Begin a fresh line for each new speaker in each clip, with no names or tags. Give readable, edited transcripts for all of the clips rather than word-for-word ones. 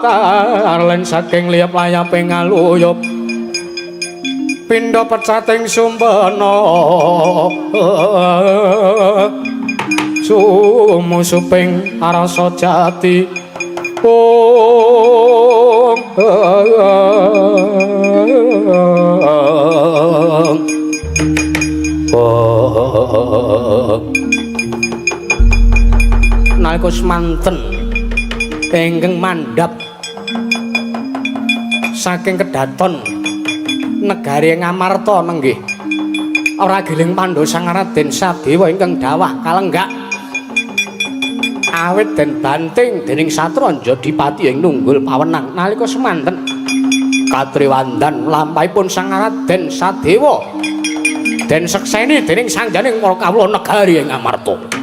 tarlen saking liyap layaping ngaluyup pindha pecating sumpena sumusuping rasa jati nalika semanten ingkang mandhap saking kedaton negari Ngamarta nenggih ora giling Pandhawa sang Raden Sadewa ingkang dawah kalenggak awit den banting dening Satranja Dipati ing Nunggul Pawenang nalika semanten katriwandan lampahipun sang Raden Sadewa den sekseni dening sangjaning para kawula negari ing Ngamarta.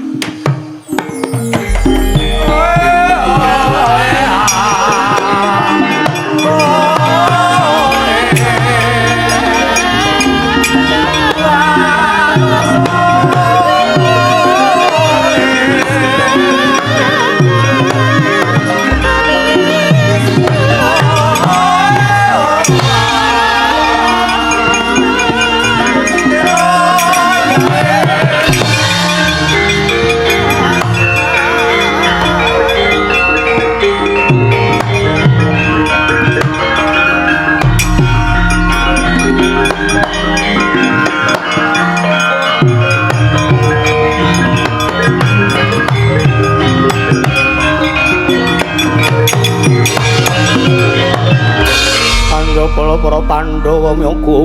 Para Pandhawa nyogu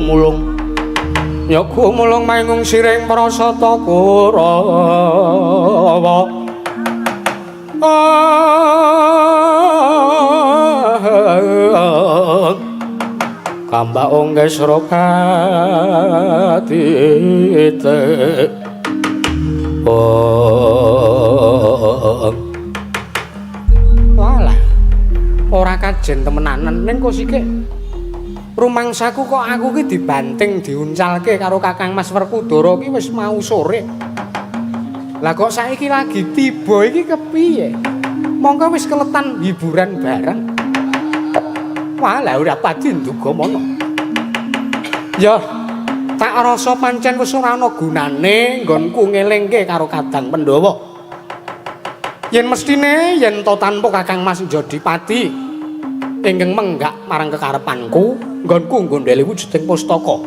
mulung mangung siring prasata Kurawa kamba ongges rokatite walah ora kajen temenanan ning kok sik rumangsaku kok aku ki dibanting diuncalke karo Kakang Mas Werkudara ki wis mau sore. Lah kok saiki lagi tiba iki kepiye? Monggo wis keletan hiburan bareng. Walah ora pati nduga mono. Ya tak rasa pancen wis ora ana gunane nggonku ngelingke karo Kadang Pandhawa. Yen mestine yen to tanpa Kakang Mas Jodipati ingkang menggak marang kekarepanku nggonku nggondheli wujuding pustaka.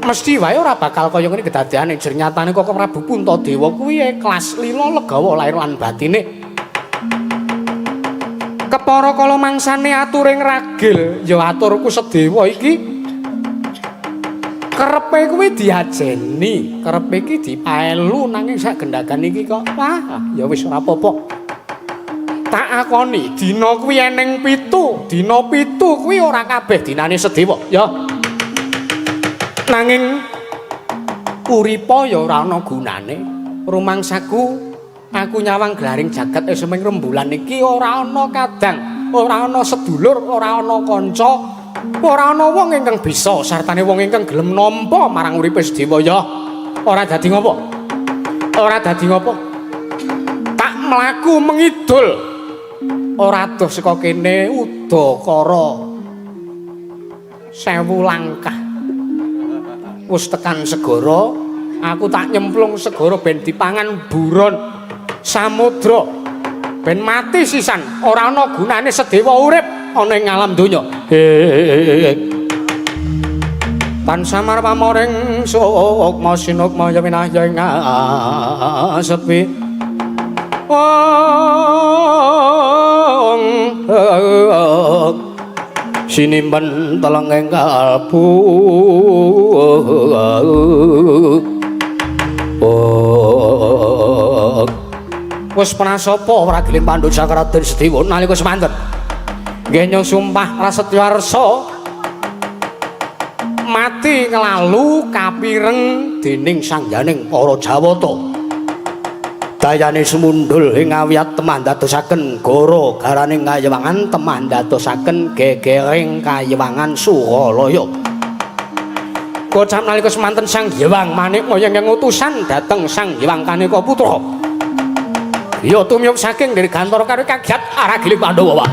Mesti wae ora bakal kaya ngene kedadiane jer nyatane kok Prabu Puntadewa kuwi ikhlas lila legawa lair lan batine. Kepara kala mangsane aturing ragil ya aturku sedewa iki kerepe kuwi diajeni, kerepe iki dipaelu nanging sak gendagan iki kok wah ya wis ora apa-apa. Tak akoni dina kuwi eneng 7, dina 7 kuwi ora kabeh dinane sedewa ya. Nanging uripa ya ora ana gunane. Rumangsaku aku nyawang glaring jagat seming rembulan iki ora ana kadang, ora ana sedulur, ora ana kanca, ora ana wong ingkang bisa sartane wong ingkang gelem nampa marang uripe sedewa ya. Ora dadi ngopo? Ora dadi ngopo? Tak mlaku mengidul ora adoh saka kene udakara 1000 langkah wis tekan segara aku tak nyemplung segara ben dipangan buron samudra ben mati sisan ora ana gunane sedewa urip ana ing alam donya tan samar pamoring sukma sinukma yaminah ing sepi sinimpen telenging kalbu wis prasapa ora gelem pandhu Sakraden Sedewa nalika semanten nggih nyong sumpah prasetya arsa mati nglalu kapireng dening sangjaning para Jawata dayane sumundul ing awiyat temah dadosaken goro garaning kayewangan temah dadosaken gegering kayewangan Suhalaya. Kocap nalika semanten Sang Hyang Manik moyeng utusan dhateng Sang Hyang Kanika putra. Ya tumyup saking dirgantara karo kagiat Aragiling Pandhawa.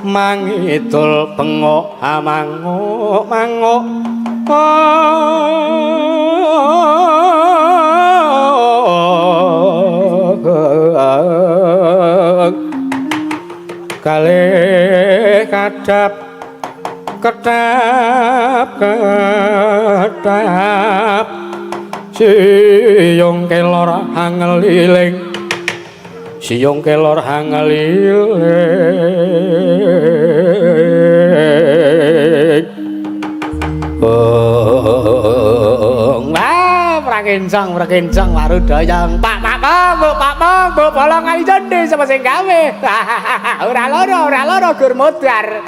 Mangidul pengok amangok mangok kalih kadap kedap kedap siyung kelor hangeliling siyung kelor hangeliling wah prakencang warudaya pak bolong kali jende sapa sing gawe ora loro gur modar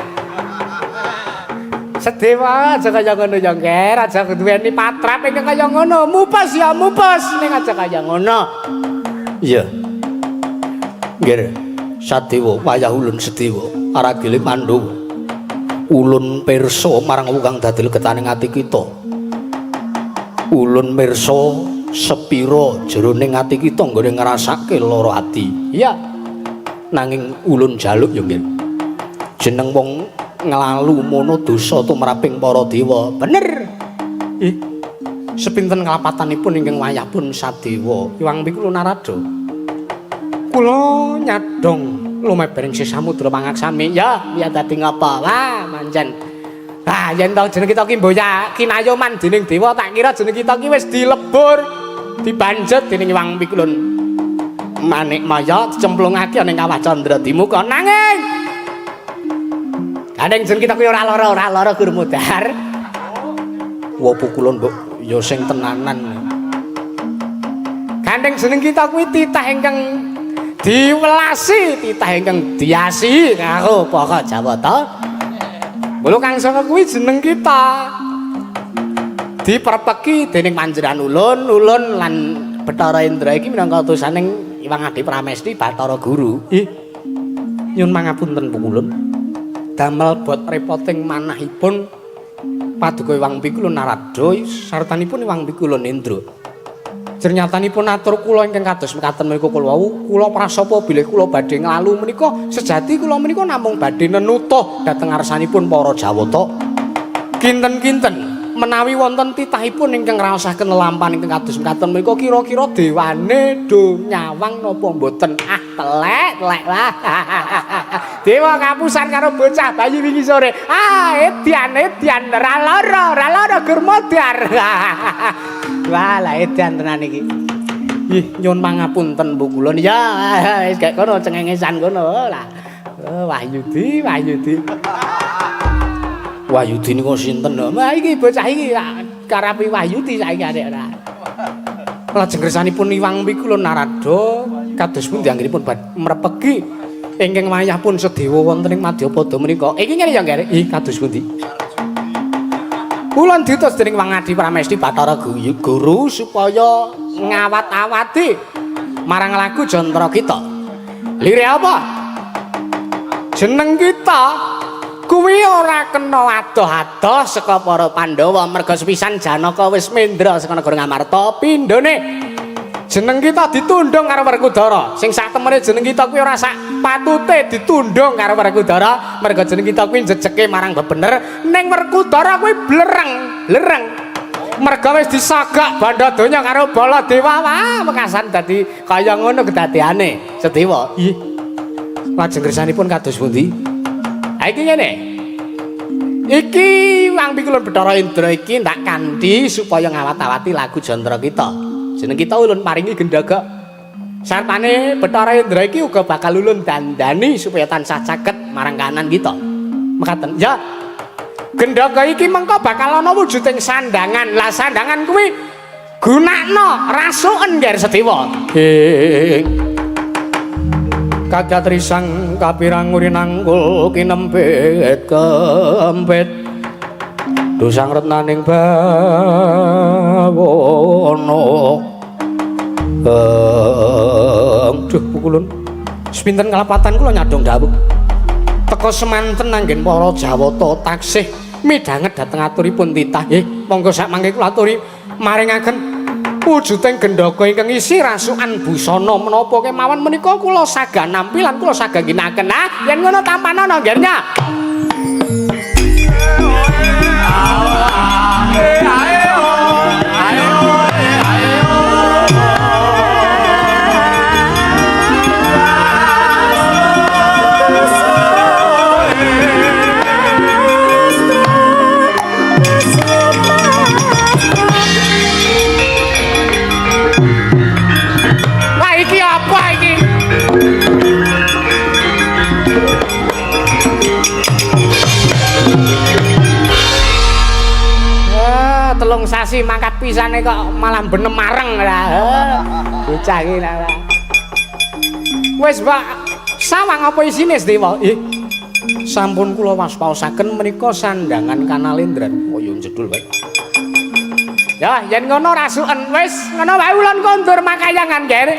sedewa aja kaya ngono ya ngger aja duweni patrap ingkang kaya ngono mupes ya mupes ning aja kaya ngono iya nggih Sadewa wayah ulun Sedewa aragile Pandhawa ulun pirsa marang kang dadi legetaning ati kita ulun pirsa sepira jroning ati kita nggone ngrasake lara ati iya nanging ulun jaluk ya nggih jeneng wong nglalu mono dosa tumraping para dewa bener sepinten kalapatanipun ingkang wayahipun Sadewa Hyang Pikulu Narada kula nyadong lumebering samudra pangaksami ya dadi ngapa wah manjen yen to jeneng kita ki mboya kinayoman dening dewa tak kira jeneng kita ki wis dilebur dibanjet dening Hyang Pikulu Manik Maya dicemplungake ning kawah Candra Dimuka nanging kadang jeneng kita ki ora lara gur mudhar wa pukulun mbok ya sing tenanan gandeng jeneng kita kuwi titah ingkang diwelasi titah ingkang diasi karo Para Jawata. Mula kang sanga kuwi jeneng kita diperpeki dening panjenengan ulun lan Bathara Indra iki minangka utusaning Hyang Adi Pramesti Bathara Guru. Nyun mangapunten pukulun. Damel bot repoting manahipun paduka Hyang Pikulu Narada sartanipun Hyang Pikulu Indra. Jernyatanipun atur kula ingkang kados mekaten menika kula wau kula prasapa bilih kula badhe nglalu menika sejati kula menika namung badhe nenutuh dhateng ngarsanipun para Jawata. Kinten-kinten menawi wonten titahipun ingkang ngraosaken lelampahan ingkang kados mekaten menika kira-kira dewane do nyawang napa mboten telek lah. Dewa kapusan karo bocah bayi wingi sore. Edian ra lara gur modar. Wah, lah edan tenan iki. Ih, nyun pangapunten Bu kula. Ya, wis gak kono cengengesan kono lah. Wahyudi. Wahyudi niku sinten? Wah, iki bocah iki karapi Wahyudi saiki arek ora. Lajeng kersanipun Hyang Pikulu Narada kados pundi anggenipun mrepegi ingkang wayahipun Sedewa wonten ing Madyapada menika. Iki ngene ya, Nggih. Kados pundi? Kula diutus dening Wangadi Pramesti Bathara Guru supaya ngawat-awati marang lagu Jantara kita. Lire apa? Jeneng kita kuwi ora kena adoh-adoh saka para Pandhawa merga sepisan Janaka wis mendra saka negara Ngamarta pindhone jeneng kita ditundung karo Werkudara sing sak temene jeneng kita kuwi ora sak patute ditundung karo Werkudara merga jeneng kita kuwi jejeke marang bebener ning Werkudara kuwi blereng merga wis disagak bandha donya karo Baladewa wah mekasan dadi kaya ngono kedadeane Sedewa nggih lajeng kersanipun kados pundi iki ngene. Iki Wang Pikulun Bathara Indra iki ndak kanthi supaya ngawat-awati lagu Jantara kita. Jeneng kita ulun paringi Gendhaga. Sartane Bathara Indra iki uga bakal ulun dandani supaya tansah caket marang kanan kita. Mekaten. Ya. Gendhaga iki mengko bakal ana wujuding sandangan. Lah sandangan kuwi gunakno rasuken Nger Sedewa. Kagat risang kapirang urinangkul kinempet kempet dosang retnaning bawono duh pukulun sepinten kalapatan kula nyadong dawuh teka semanten anggen para Jawata taksih midhanget dhateng aturipun titah nggih monggo sak mangke kula aturi maringaken wujuding Gendhaga ingkang isi rasukan busana menapa kemawon menika kula saged nampi lan kula saged ginakaken yen ngono tampanana nggirnya telung sasi mangkat pisane kok malah benem mareng bocah iki lah wis Mbak sawang apa isine Sedewa sampun kula waspaosaken menika sandangan Kanalendran kaya jedul wae ya yen ngono rasuken wis ngono wae ulun kondur makayangan kere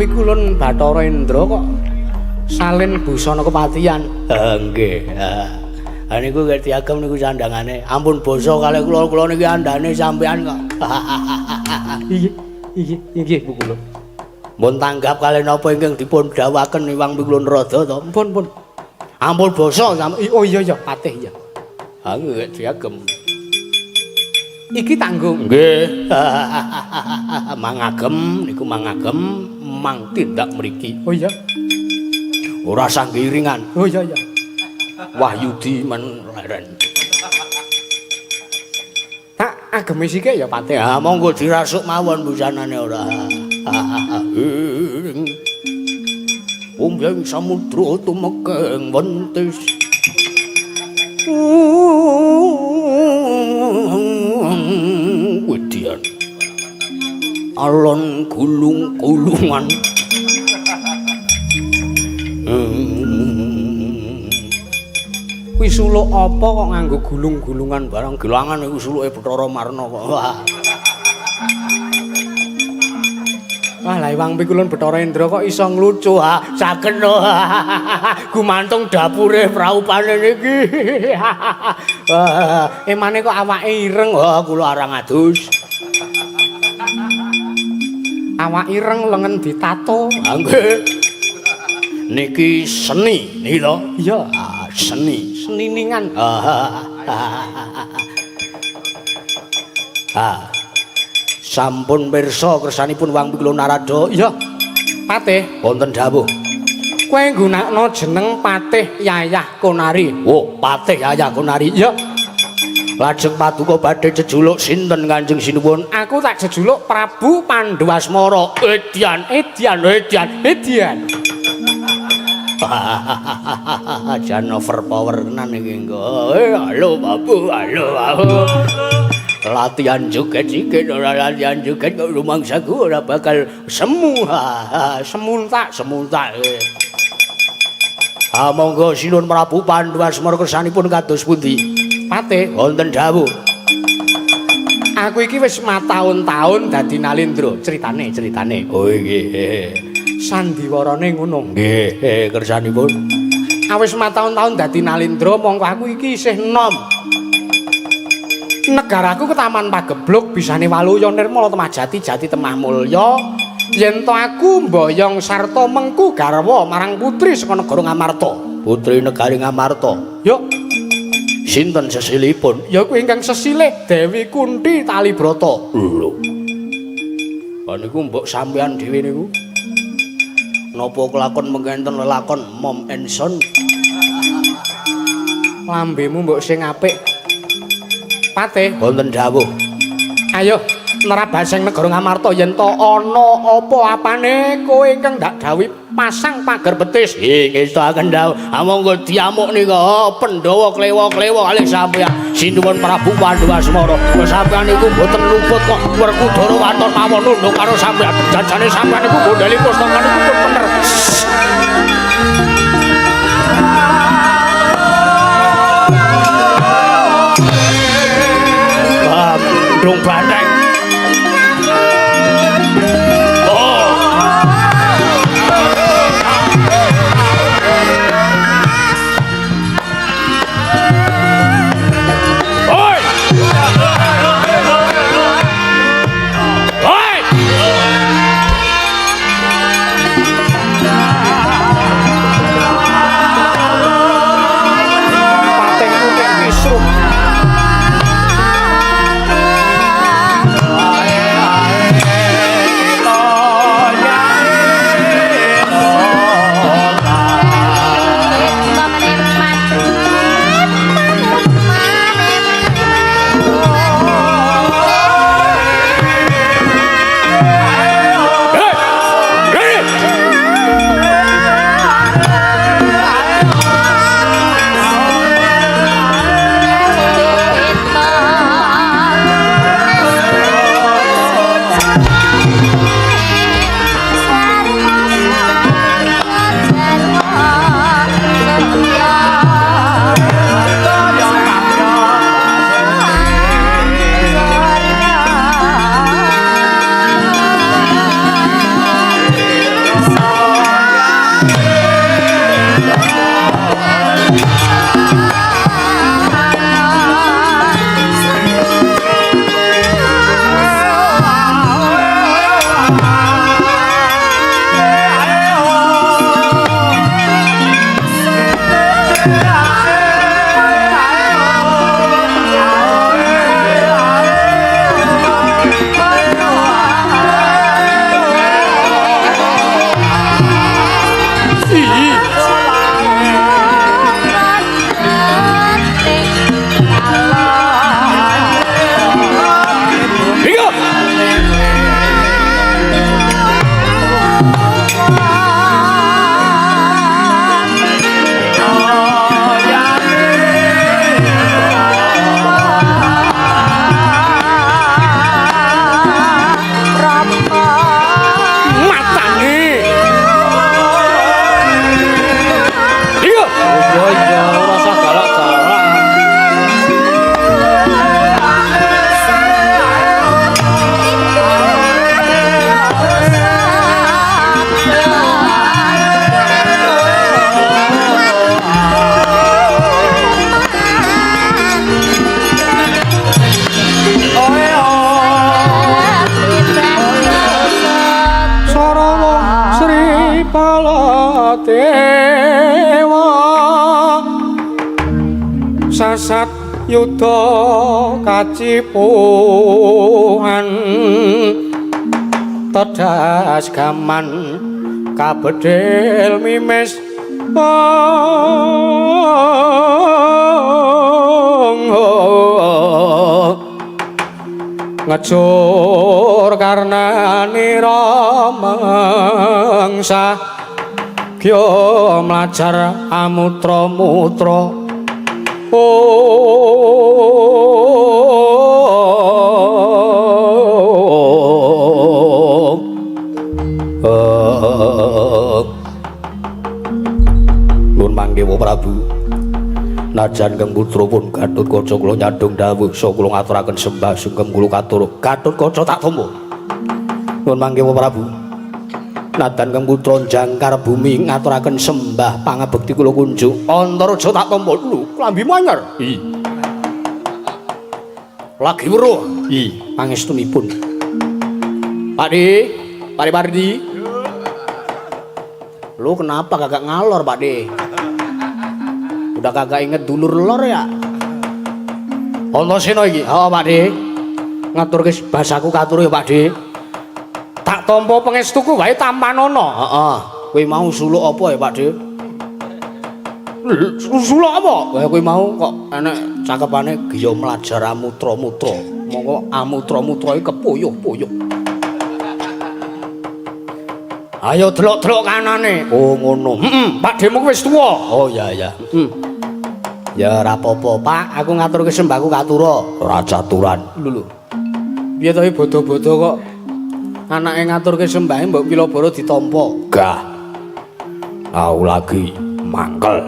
Pikulun Bathara Indra kok salin busana kepatihan. Nggih. Ha niku ngerti agem niku sandangane. Ampun basa kalih kula niki andane sampean kok. Nggih Pikulun. Mun tanggap kalih napa ingkang dipun dawuhaken Iwang Pikulun Rada to. Pun. Ampun basa sampean. Oh iya patih ya. Ha ngerti agem. Iki tanggung. Nggih. Mangagem niku mangagem mang tindak mriki. Oh iya. Ora sah ngiringan. Oh iya. Wahyudi men leren. Tak ageme sike ya Patih. Ha monggo dirasuk mawon busanane ora. Umbyang samudra tumekeng wentis. Wedian. Alon gulung-gulungan kuwi suluk apa kok nganggo gulung-gulungan barang gelangan iku suluke Bathara Marna kok wah lah Iwang Pikulun Bathara Indra kok iso nglucu saged gumantung dapure praupane niki emane kok awake ireng kula arang adus awak ireng lengen ditato. Nggih. Niki seni niki to? Iya, seni, seniningan.
Sampun pirsa kersanipun Wang Pikula Narada. Iya.
Patih,
Wonten dawuh.
kowe nggunakno jeneng Patih Yayah Konari.
Oh, Patih Yayah Konari. Iya. Lajeng paduka badhe jejuluk sinten Kanjeng Sinuwun?
Aku tak jejuluk Prabu Pandhawasmara.
Edian. Janover power tenan iki engko. Halo Babu, halo Babu. Latihan joget-joget ora latihan joget kok rumangsaku ora bakal semu. Semuntak. Monggo sinuwun Prabu Pandhawasmara kersanipun kados pundi?
Patih,
Wonten dawuh.
aku iki wis mataun-taun dadi Nalindra, ceritane.
Oh nggih.
Sandiwarane ngono.
Nggih, kersanipun.
Awis mataun-taun dadi Nalindra, mongko aku iki isih enom. Negaraku ketaman pagebluk bisane Waluya Nirmala Temajati Jati Temah Mulya. Yen to aku mboyong sarta mengku garwa marang putri saka negara Ngamarta.
Putri negari Ngamarta.
Yo,
Sinten sesilipun?
ya kuwi ingkang sesilih Dewi Kunthi Talibrata.
Lho. Niku mbok sampean dhewe niku. Napa kelakon mengkenten lelakon Mom and Son?
Lambemu mbok sing apik. Patih,
Wonten dawuh.
ayo nerabasing negara Ngamarta yen to ana apa-apane kowe ingkang ndak dawuhi pasang pager betis.
Ngestaken dawuh. Monggo diamuk nika Pandhawa klewa-klewa kalih sampeyan Sinuwun Prabu Pandhawasmara. Sampeyan niku mboten luput kok Werkudara waton mawon nunduk karo sampeyan. Jajane sampeyan niku gondheli pustaka niku pun bener. Dong Banteng.
yuda kacipuhan tedas gaman kabedhil mimis ngejur karnanira mangsa kya mlajar amutra-mutra Nuwun mangkewa Prabu. Najan Kang Putra pun Gatotkaca kula nyadong dawuh sa kula ngaturaken sembah sungkem kula katur. Gatotkaca tak tampa. Nuwun mangkewa Prabu. Nadan Kang Putra jangkar bumi ngaturaken sembah pangabekti kula kunjuk. Antaraja tak tampa lho, klambi manyar. Lagi weruh. Pangestunipun. Pakde, Pakde Pardi. Lu kenapa kagak ngalor, Pakde? Udah kagak inget dulur lor ya? Antasena iki. Heeh, Pakde. Ngaturke basaku katur ya, Pakde. Tak tampa pangestuku wae tampanana. Heeh. Kowe mau suluk apa ya, Pakde? Suluk apa? Wae kowe mau kok enek cakepane giya mlajar amutra-mutra. Monggo amutra-mutra iki kepuyuh-puyuh. Ayo delok-delok kanane. Oh ngono. Pakdemu wis tuwa. Oh iya iya. Ya ora apa-apa, Pak. Aku ngaturke sembahku katura. Ora caturan. Lho. Piye to bodo-bodo kok anake ngaturke sembahe mbok Pilabara ditampa. Gah. Aku lagi mangkel.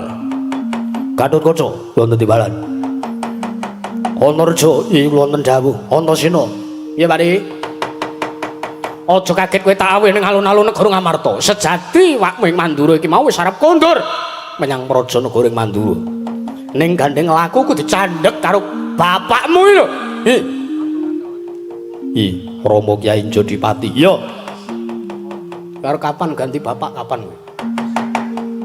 Gatotkaca wonten timbalan. Antarja iki wonten dawuh. Antasena. Piye, Pakde? Aja kaget kowe tak aweh ning alun-alun negara Ngamarta. Sejati wakmu ing Mandura iki mau wis arep kondur menyang praja negara ing Mandura. Ning gandeng laku kudu candhek karo bapakmu iki lho. Rama Kyai Jodipati. Iya. Karo kapan ganti bapak kapan?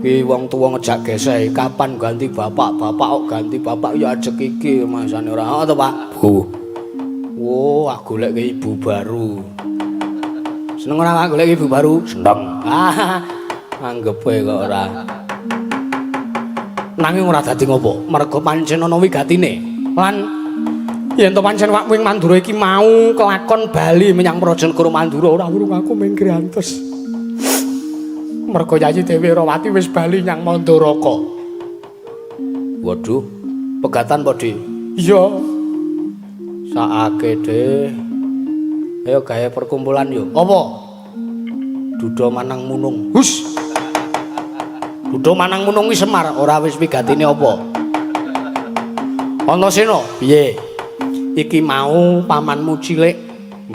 Ki wong tuwa ngejak geseh, kapan ganti bapak? Bapak kok ganti bapak ya ajek iki masane ora to, Pak. Bu. Oh, aku golek ibu baru. Seneng ora golek ibu baru? Seneng. Anggepe kok ora. Nanging ora dadi ngopo? Merga pancen ana wigatine. Lan yen to pancen wakmu ing Mandura iki mau kelakon bali menyang Praja Negara Mandura ora urung aku mingkir antus. Merga Yayi Dewi Rawati wis bali nyang Mandaraka. Waduh, pegatan po, Dik? Iya. Sakake, Dik. Ayo gawe perkumpulan yo. Apa? Duda Manang Munung. Hus. Duda Manang Munung ki Semar, ora wis wigatine apa? Antasena, piye? Iki mau pamanmu cilik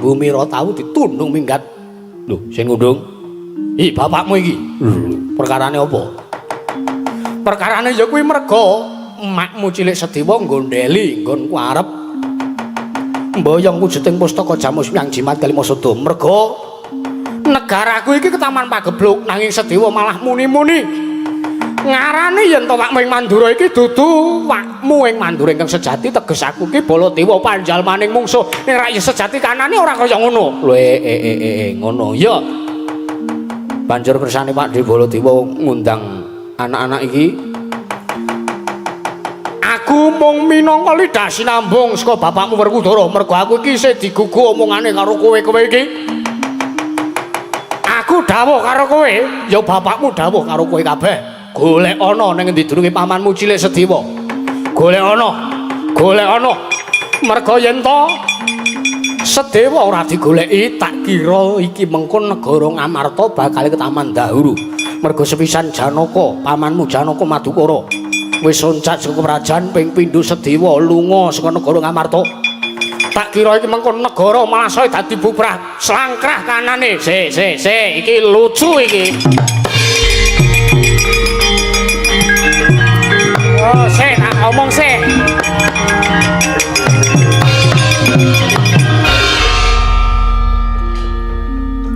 Mbumira tau ditundung minggat. Lho, sing ngundung? Bapakmu iki. Perkarane apa? Perkarane ya kuwi merga emakmu cilik Sedewa nggondheli nggonku arep mboyong wujuding pustaka Jamus Hyang Jimat Kalimasada. Merga negaraku iki ketaman pagebluk nanging Sedewa malah muni-muni ngarani yen to wakmu ing Mandura iki dudu wakmu ing Mandura ingkang sejati, teges aku iki Baladewa panjalmaning mungsuh ning rakyat sejati kanane ora kaya ngono. Lho ngono ya. Banjur kersane Pak Dewa Baladewa ngundang anak-anak iki. Aku mung minangka lidah sinambung saka bapakmu Werkudara, mergo aku iki isih digugu omongane karo kowe iki. Aku dawuh karo kowe, ya bapakmu dawuh karo kowe kabeh. Golek ana ning endi durunge pamanmu cilik Sedewa. Golek ana. Merga yen to Sedewa ora digoleki, tak kira iki mengko negara Ngamarta bakal ketaman dahulu. Merga sepisan Janaka, pamanmu Janaka Madukara wis oncat saka kerajaan ping pindho Sedewa lunga saka negara Ngamarta. Tak kira iki mengko negara malah saya dadi bubrah slangkrah kanane. Iki lucu iki. Oh, tak ngomong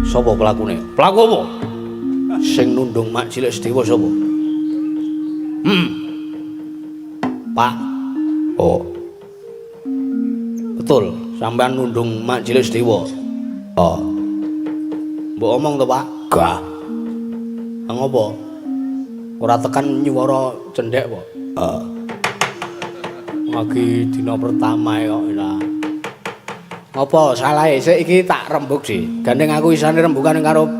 Sapa pelakune? Pelaku apa? Sing nundung mak cilik Sedewa sapa? Pak. Oh,
Betul, sampean nundung Majelis Dewa. Oh. Mbok omong to, Pak? Gah. Ngopo? Ora tekan nyuwara cendhek kok. Lagi dina pertama kok ora. Ngopo salahe sik iki tak rembug sih. Gandeng aku isane rembugan karo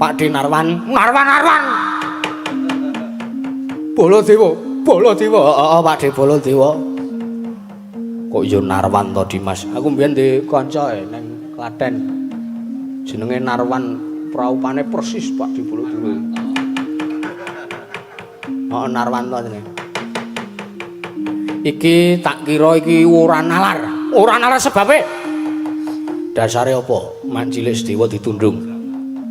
Pak Dinarwan. Narwan. Baladewa. Heeh, Pak De Baladewa. Kok yo Narwan to Dimas. Aku mbiyen di kanca ning Klaten. Jenenge Narwan, praupane persis Pak De Baladewa. Oh Narwan to jenenge. Iki tak kira iki ora nalar. Ora nalar sebabe. Dasare apa? Mak cilik Sedewa ditundung.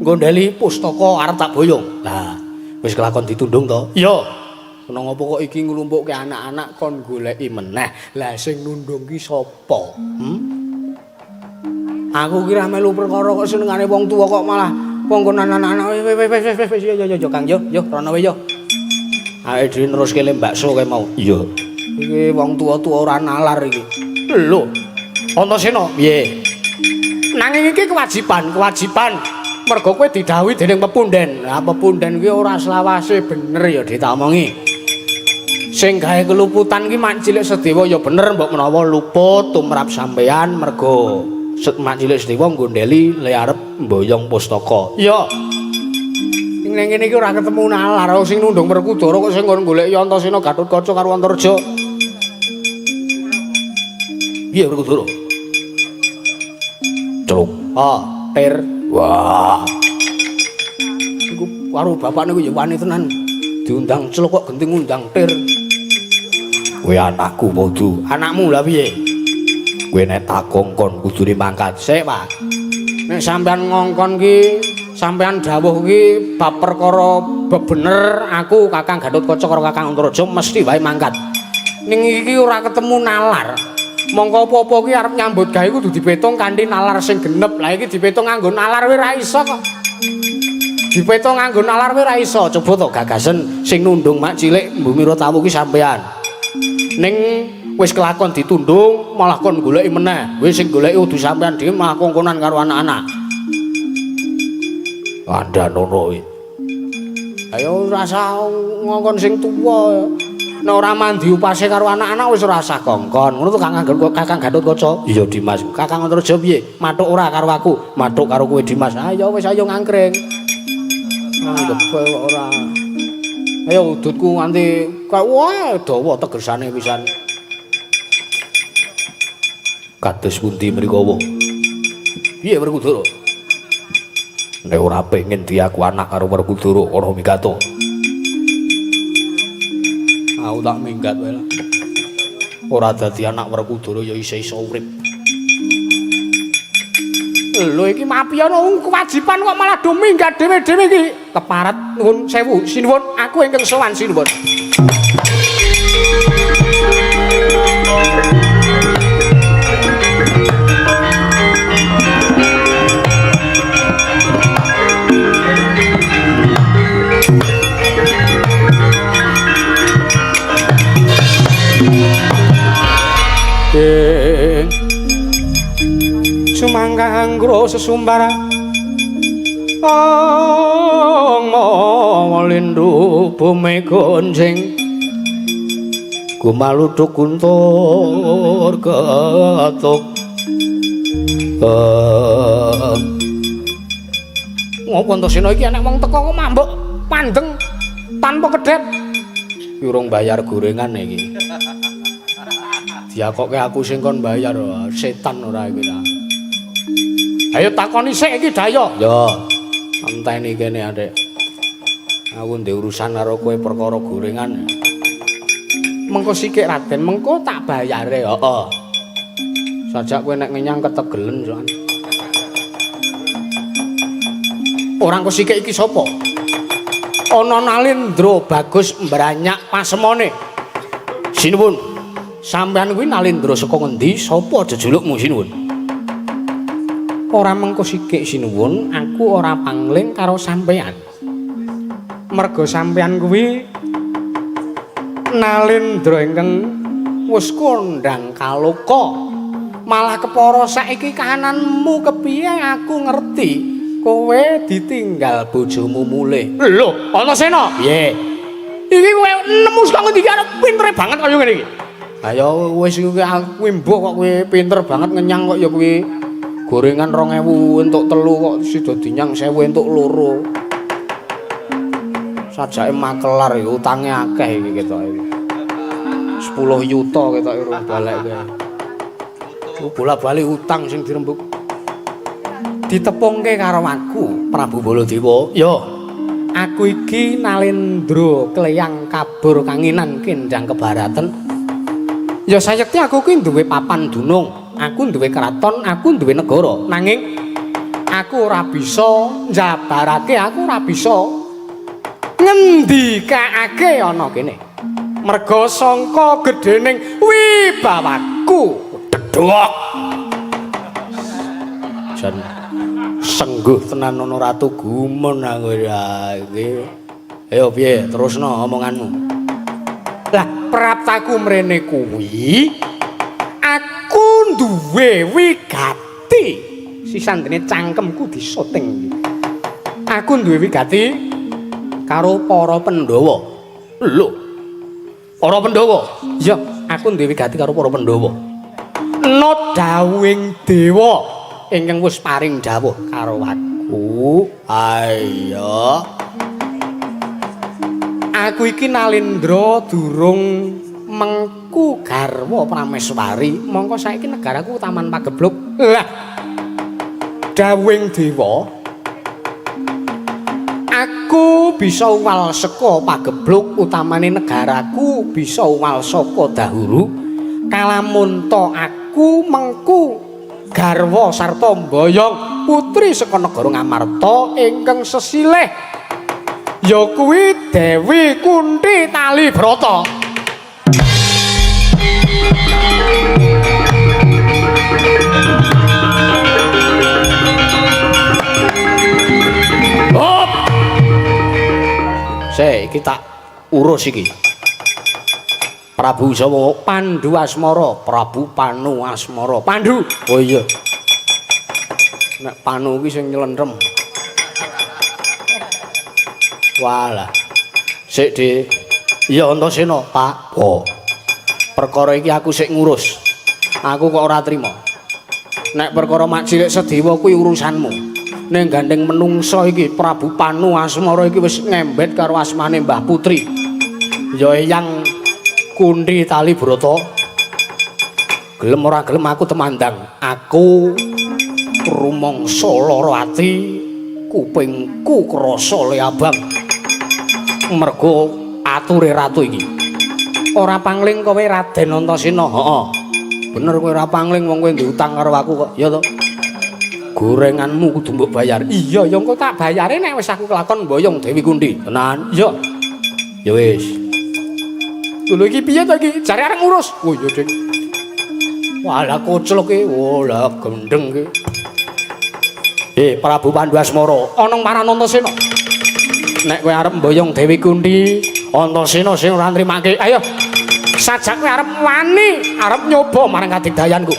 Ngondeli pustaka arep tak boyong. Lah, wis kelakon ditundung to? Iya. Kena ngopo kok iki nglumpukke anak-anak kon goleki meneh. Lah sing nundung ki sapa? Aku kira melu perkara kok senengane wong tuwa kok malah pongkonan anak-anak wis yo Kang yo rono wae yo. Awake dhewe neruske le bakso kae mau. Iya. Iki wong tuwa-tuwa ora nalar iki. Lho. Antasena piye? Nanging iki kewajiban. Mergo kowe didhawuhi dening pepunden. Lah pepunden kuwi ora selawase bener ya ditamongi. Sing gawe keluputan ki Mak Cilik Sedewa ya bener mbok menawa luput tumrap sampeyan mergo Mak Cilik Sedewa nggondeli le arep mboyong pustaka. Iya. Ning ngene iki ora ketemu nalar sing nundung Werkudara kok sing kon goleki Antasena Gatotkaca karo Antareja. Piye Werkudara? Celuk. Tir. Wah. Iku karo bapakne ku ya wani tenan. Diundang celuk kok genting ngundang Tir. Kowe anakku podo. Anakmu lah piye? Kowe nek tak kongkon kudune mangkat. Sik, Pak. Nek sampean ngongkon ki, sampean dawuh ki bab perkara bebener aku Kakang Gatotkaca karo Kakang Antareja mesti wae mangkat. Ning iki ora ketemu nalar. Mongko apa-apa ki arep nyambut gawe kudu dipetung kanthi nalar sing genep. Lah iki dipetung nganggo nalar wis ra iso kok. Dipetung nganggo nalar wis ra iso. Coba to gagasen sing nundung Mak Cilik Mbumira Tawu ki sampean. Ning wis kelakon ditundung malah kon goleki meneh. Wis sing goleki kudu sampean dhewe malah kongkonan karo anak-anak. Andanono iki. Ayo rasa ngongkon sing tuwa. Nek ora mandi upase karo anak-anak wis ora usah kongkon. Ngono to Kakang Gatotkaca. Iya Dimas. Kakang Antareja piye? Matuk ora karo aku? Matuk karo kowe Dimas. Ayo wis ayo ngangkring. Nggebel ora. Ayo udutku nganti wah dawa tegesane pisan. Kados pundi mriko? Piye Werkudara? Nek ora pengen diaku anak karo Werkudara ana migato. Aku tak minggat wae lah. Ora dadi anak Werkudara ya iso urip. Lho iki mapiyana kewajiban kok malah do minggat dhewe-dhewe iki. Keparat nuwun sewu, sinuwun aku ingkang sowan sinuwun. Sumangkangro sesumbar lindu bumi gonjing gumaluduk kuntur ketuk ngopo Antasena iki enek wong teko kok mambuk mandeng tanpa kedhet urung bayar gorengan iki diakoke aku sing kon bayar setan ora iki ta. Ayo takoni sik iki Dayo. Ya. Enteni kene Adik. Aku ndek urusan karo kowe perkara gorengan. Mengko sikik Raden, mengko tak bayare. Heeh. Sajak kowe nek ngenyang ketegelen soan. Orang kok sikik iki sapa? Ana Nalindra Bagus mbranyak pasemone. Sinuwun. Sampeyan kuwi Nalindra saka ngendi? Sapa jejulukmu sinuwun? Ora mengko sikik sinuwun, aku ora pangling karo sampeyan. Merga sampeyan kuwi Nalindra ingkang wis kondhang kaloka.
Malah kepara saiki kahananmu kepiye aku ngerti. Kowe ditinggal bojomu mulih.
Lho, Antasena. Piye?
Iki kowe nemu saka ngendi arep pintere banget kaya ngene iki. Ayo wis aku mbok kok kowe pinter banget ngenyang kok ya kowe. Gorengan 2000 entuk 3 kok sida dinyang 1000 entuk 2. Sajake makelar iki utange akeh iki ketoke iki. 10 yuta ketoke urung balik kowe. Bola-bali utang sing dirembuk. Ditepungke karo aku, Prabu Baladewa.
Ya,
aku iki Nalendra Kleyang Kabur Kanginan Kendhang Kebaraten. Ya sayekti aku ki duwe papan dunung, aku duwe kraton, aku duwe negara. Nanging aku ora bisa njabarake, aku ora bisa ngendikake ana kene. Merga sangka gedhening wibawaku dedhok. Jan sengguh tenan ana ratu gumun aku iki. Ayo piye terusno omonganmu. Lah praptaku mrene kuwi aku duwe wigati. Sisandene cangkemku disoting. Aku duwe wigati karo para Pandhawa.
lho. Para Pandhawa.
Ya, aku duwe wigati karo para Pandhawa. Ana dawuhing dewa ingkang wis paring dawuh karo aku.
Ayo.
Aku iki Nalendra durung mengku garwa Prameswari, mongko saiki negaraku taman pagebluk. Lah. Dawuhing dewa aku bisa uwal saka pagebluk utamane negaraku bisa uwal saka dahuru. Kalamun to aku mengku garwa sarta mboyong putri saka negara Ngamarta ingkang sesilih ya kuwi Dewi Kunthi Talibrata.
Hop. Sik iki tak urus iki. Prabu sapa?
Pandhu Asmara, Prabu Panu Asmara. Pandhu.
Oh iya.
Nek Panu iki sing nyelentrem.
Walah. Sik, Dik. Iya Antasena, Pak.
Oh.
Perkara iki aku sik ngurus.
Aku kok ora trima. Nek perkara mak cilik Sedewa kuwi urusanmu. Ning gandeng menungsa iki Prabu Panu Asmara iki wis ngembet karo asmane Mbah Putri. Ya Eyang Kunthi Talibrata. Gelem ora gelem aku temandang. Aku rumangsa lara ati, kupingku krasa le abang. Mergo ature ratu iki. Ora pangling kowe Raden Antasena. Heeh. Bener kowe ora pangling wong kowe diutang karo aku kok. Ya to. Gorenganmu kudu mbok bayar. Iya, ya engko tak bayare nek wis aku kelakon mboyong Dewi Kunthi.
Tenan.
Iya.
Ya wis.
Lho iki piye to iki? Jare arek ngurus. Oh iya, Dik. Walah koclok iki. Walah gendeng iki.
Prabu Pandhu Asmara,
ana marang Antasena. Nek kowe arep mboyong Dewi Kunthi, Antasena sing ora nrimake. Ayo. Sajak kowe arep wani, arep nyoba marang kadigdayanku.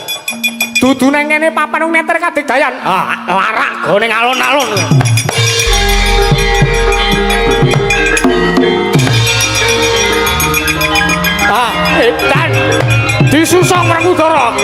Dudu nang kene papan neter kadigdayan. Ah, larak go ning alun-alun. Ah, edan. Disusong Werkudara.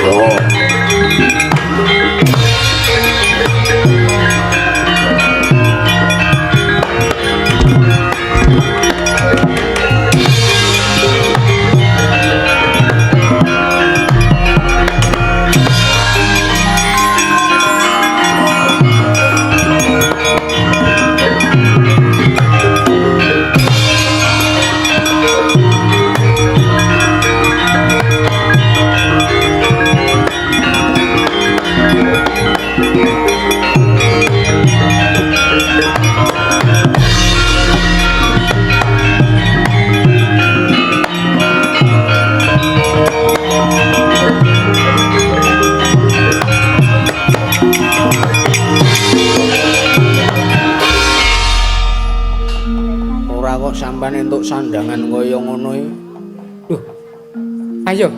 Sampeyan entuk sandangan kaya ngono iki. Ayo.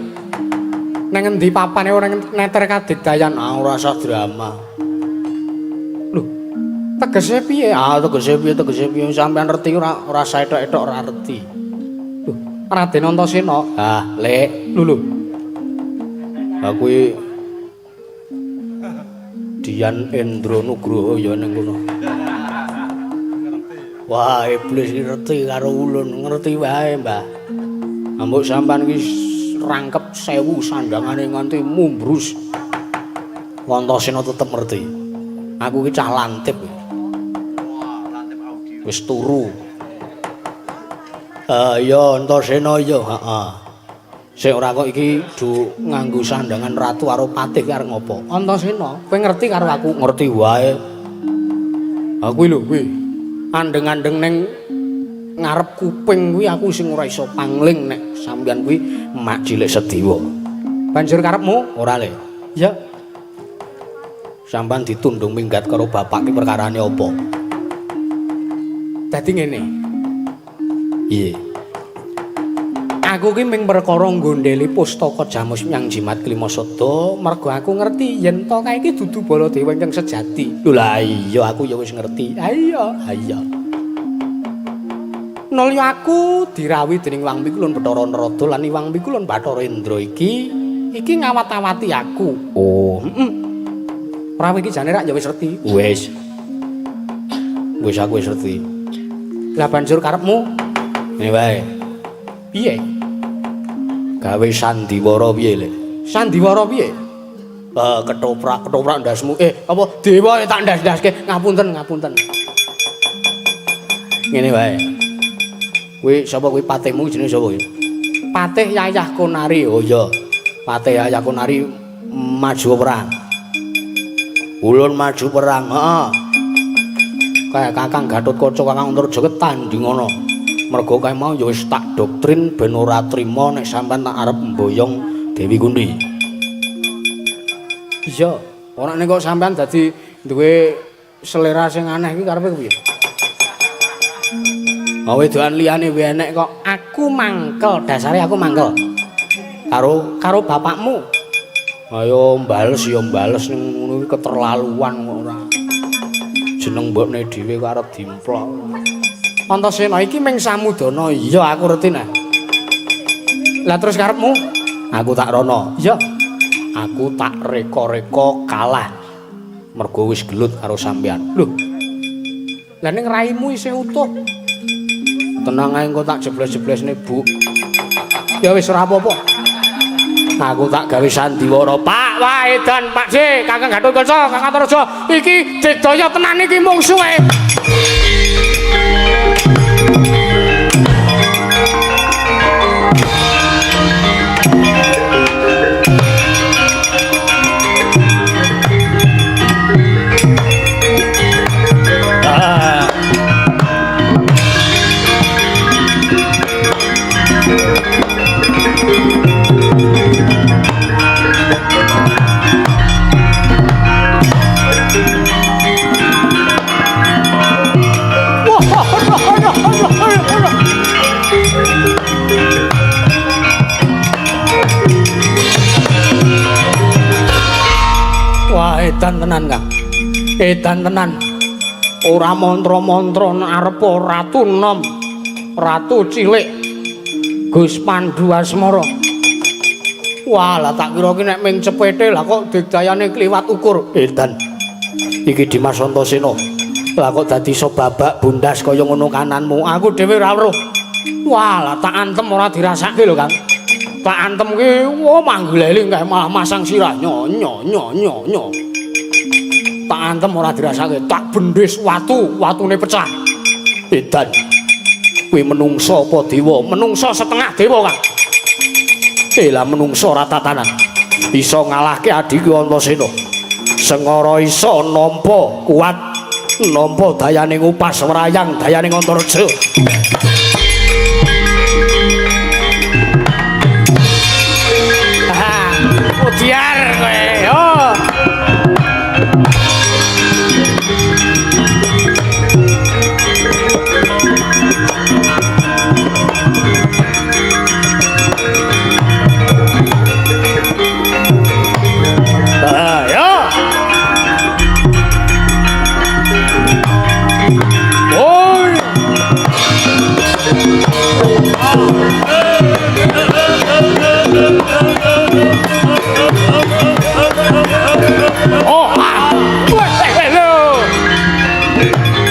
Nang endi papane ora neter kadigdayan?
Ora usah drama.
Lho, tegese piye?
Tegese piye sampean ngerti ora saethok-ethok ora ngerti.
Lho, Raden Antasena.
Lek.
Lho.
Ha kuwi Dian Endra Nugroho ya ning kono. Wah, iblis ngerti karo ulun, ngerti wae, Mbah. Ambuk sampean iki rangkep 1000 sandangane nganti mumbrus. Antasena tetep ngerti. Aku iki cah lantip. Wis turu. Ya Antasena ya, heeh. Sik ora kok iki du nganggo sandangan ratu karo patih ki arep ngopo?
Antasena, kowe ngerti karo aku?
Ngerti wae.
Ha kuwi lho, kuwi. Andeng-andeng ning ngarep kuping kuwi aku sing ora iso pangling nek sampeyan kuwi
Mak cilik Sediwa.
Banjur karepmu?
Ora le.
Ya.
Sampeyan ditundung minggat karo bapak ki perkarane apa?
Dadi ngene.
Iye.
Aku ki ming perkara nggondheli pustaka Jamus Nyang Jimat Klimasada, mergo aku ngerti yen to kae iki dudu Baladewa ingkang sejati.
Lho lah iya aku ya wis ngerti.
Iya. Nalya aku dirawuhi dening Wang Pikulun Bathara Narada lan Wang Pikulun Bathara Indra iki ngawat-awati aku.
Oh,
Ora iki jane rak ya wis ngerti.
Wis aku wis ngerti.
Lah banjur karepmu?
Ngene wae.
Piye?
Gawe sandiwara piye, Le?
Sandiwara piye?
Ketoprak ndasmu.
Apa dewa tak ndas-ndaske? Ngapunten.
Ngene wae. Kuwi sapa kuwi patihmu jenenge sapa kuwi?
Patih Yayah Konari.
Oh iya. Patih Yayah Konari maju perang. Ulun maju perang, heeh. Kayak Kakang Gatotkaca, Kakang Antareja tanding ngono. Mergo kae mau ya wis tak doktrin ben ora trima nek sampean tak arep mboyong Dewi Kunthi.
Iya, ora nek kok sampean dadi duwe selera sing aneh iki karepe piye? Wedokan liyane wae enek kok. Aku mangkel, dasare aku mangkel. Karo bapakmu.
Ayo mbales ya mbales ning ngono iki keterlaluan kok ora. Jeneng mbokne dhewe kok arep dimplok.
Antasena iki ming samudana.
Iya aku ngerti nah.
Lah terus karepmu?
Aku tak rono.
Iya.
Aku tak reka-reka kalah. Mergo wis gelut karo sampean.
Lho. Lah ning raimu isih utuh.
Tenang ae engko tak jebles-jeblesne, Bu.
Ya wis ora apa-apa.
Aku tak gawe sandiwara.
Pak Waedan, Pak C, Kakang Gatotkaca, Kakang Antareja, iki digdaya tenan iki mungsuhe. Wah, edan tenan, Kang. Edan tenan. Ora mantra-mantra arepa Ratu Nom, Ratu Cilik, Gus Pandu Asmara. Wah, lah tak kira ki nek ming cepete lah kok digdayane kliwat ukur.
Edan. Iki Dimas Antasena. Lah kok dadi iso babak bundas kaya ngono kananmu.
Aku dhewe ora weruh. Wah, lah tak antem ora dirasake lho, Kang. Tak antem ki mangguleli kae malah masang sirah nyo. Tak antem ora dirasake, tak bendhes watune pecah.
Edan. Kuwi menungso apa dewa?
Menungso setengah dewa, Kang.
Lah menungso ora tatanan. Iso ngalahke adikku Antasena. Sengara iso nampa kuat, nampa dayaning upas wrayang, dayaning Antareja.
Udiar kowe. Yo.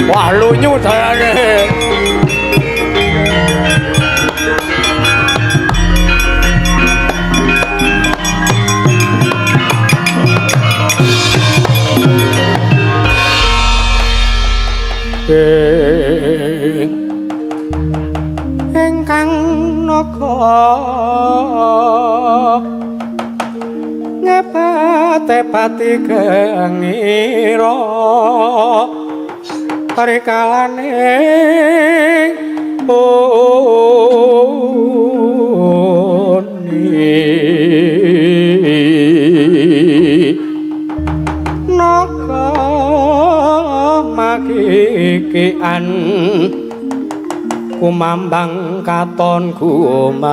Wah lunyu dayane.
Ingkang naga ngepate pati gengira rikalane naga makikian kumambang katon kumawang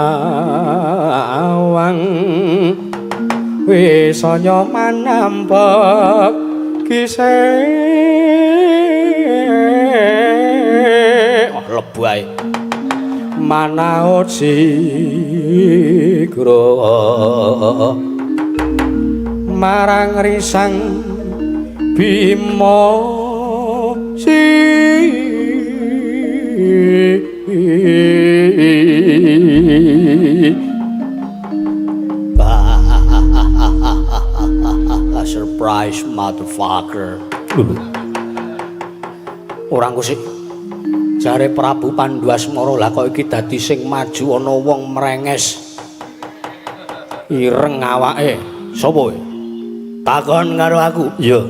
wisanya manambek kisih
lebu ae
manaut sigra marang risang Bima
surprise motherfucker.
Orang kusik jare Prabu Pandhuasmara lah kok iki dadi sing maju ana wong mrenges ireng awake. Sapa kowe?
Takon karo aku.
Iya.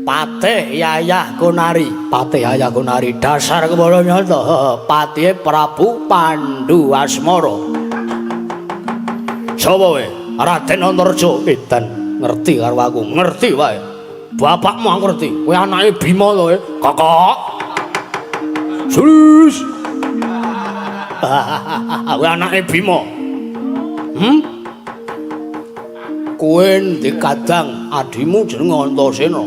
Patih Yayah Konari.
Patih Yayah Konari
Dasar kepala nyata patihe Prabu Pandhuasmara. Sapa kowe? Raden Antareja.
Edan ngerti karo aku.
Ngerti wae. Bapakmu aku ngerti. Kowe anake Bima to kowe. Kakak.
Sus.
Kowe anake Bima.
Kowe ndek kadang adimu jenenge Antasena,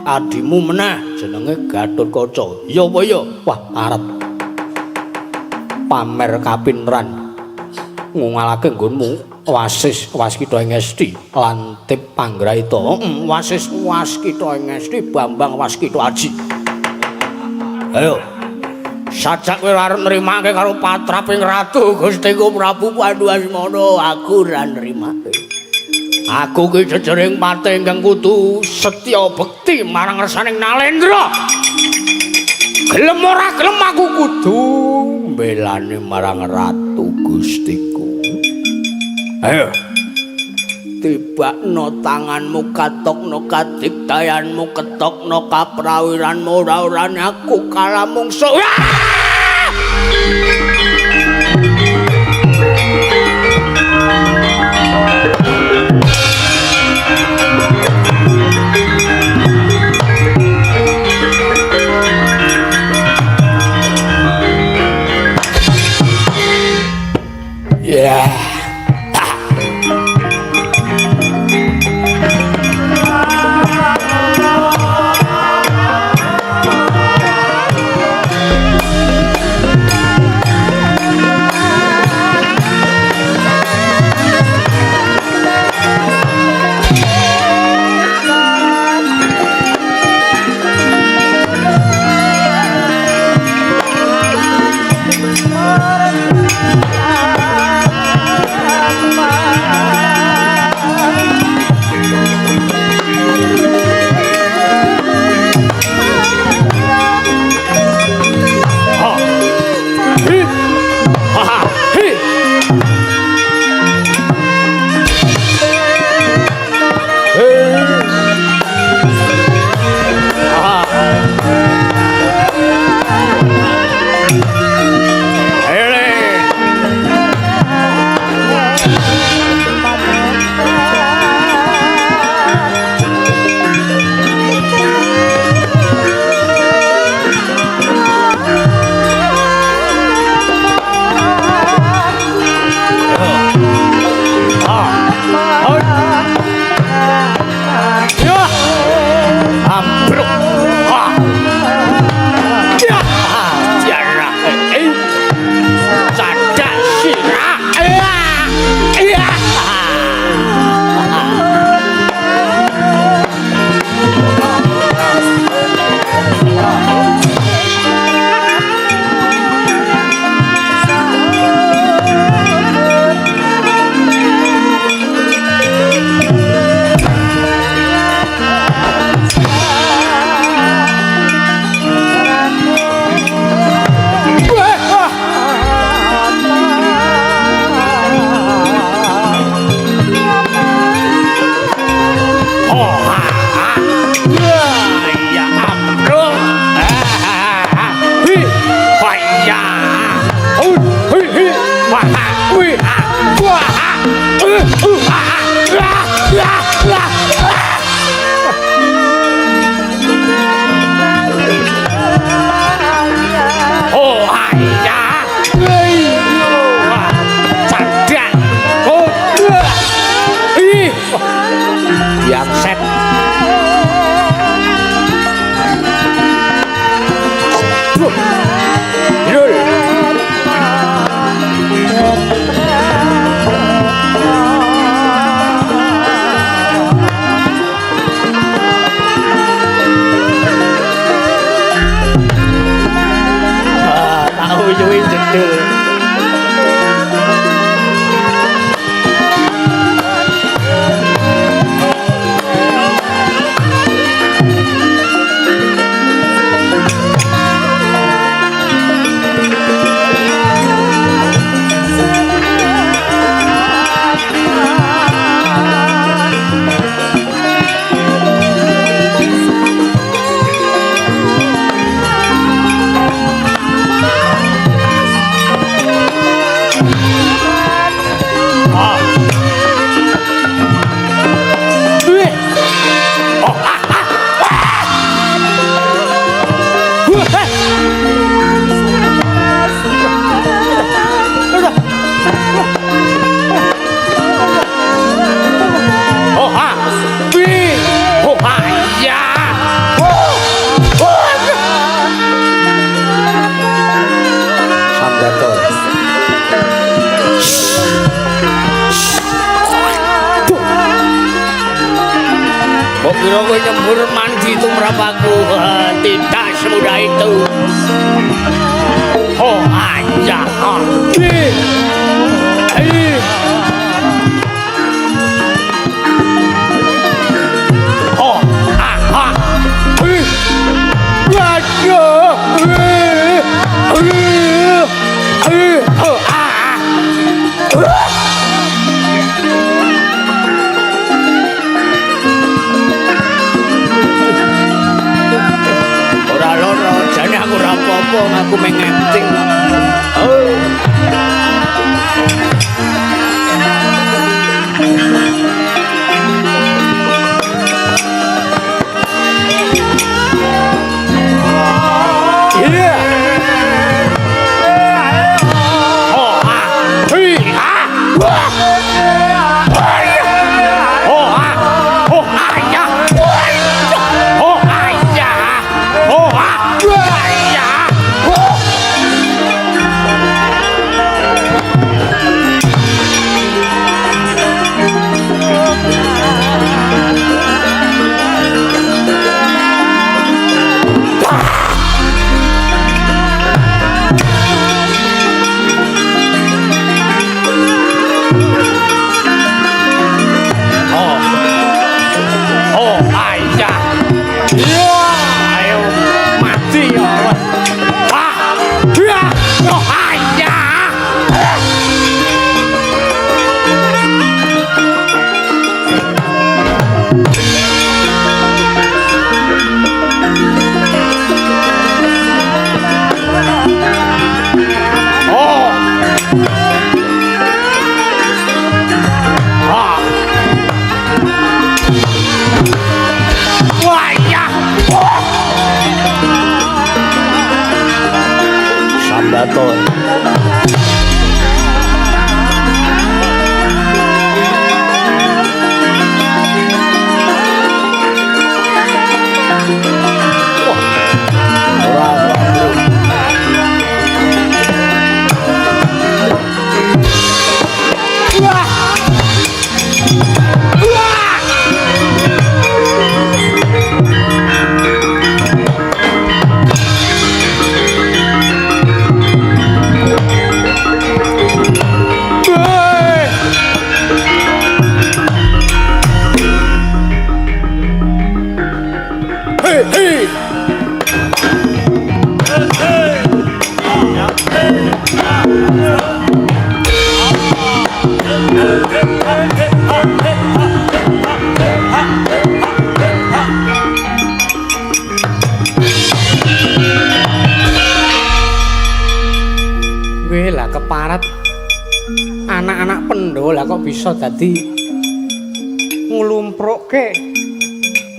adimu meneh jenenge Gatotkaca.
Iya apa iya?
Wah, arep pamer kapinteran ngungalake nggonmu Wasis Waskita Ngesti lan Tip Panggraita.
Wasis Waskita Ngesti Bambang Waskita Aji. Ayo. Sajak kowe arep nrimake karo patraping ratu Gustiku Prabu Pandhuasmara, aku ora nrimake. Aku ki jejering patih ingkang kudu setya bekti marang resaning Nalendra. Gelem ora gelem aku kudu mbelani marang ratu Gustiku. Ayo. Tibakno tanganmu, katokno kadigdayanmu, ketokno kaprawiranmu, ora-orane aku kalah mungsuh. Yeah. set. Jul. Tahu yuwi jedul. Kira kowe nyembur mandi tumrap aku tidak semudah itu. Oh aja. Oh ah. Aku rapopo aku mengencing. Sambaton.
keparat anak-anak Pendhawa lah kok bisa dadi nglumprokke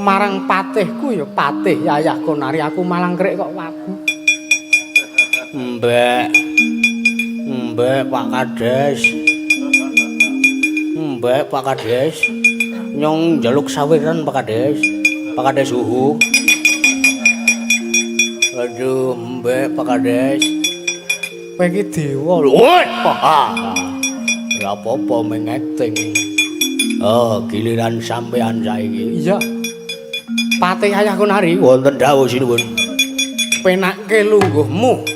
marang patihku ya patih Yayah Konari aku malang krek kok wagu.
Mbak Pak Kades. Mbak Pak Kades. Nyong njaluk sawiran Pak Kades. Pak Kades suhu. Aduh, mbek Pak Kades.
Kowe iki dewa lho.
Woi. Ora apa-apa mengacting. Oh, giliran sampean saiki.
Iya. Patih ayahku nari
Wonten dawuh sinuwun.
penakke lungguhmu.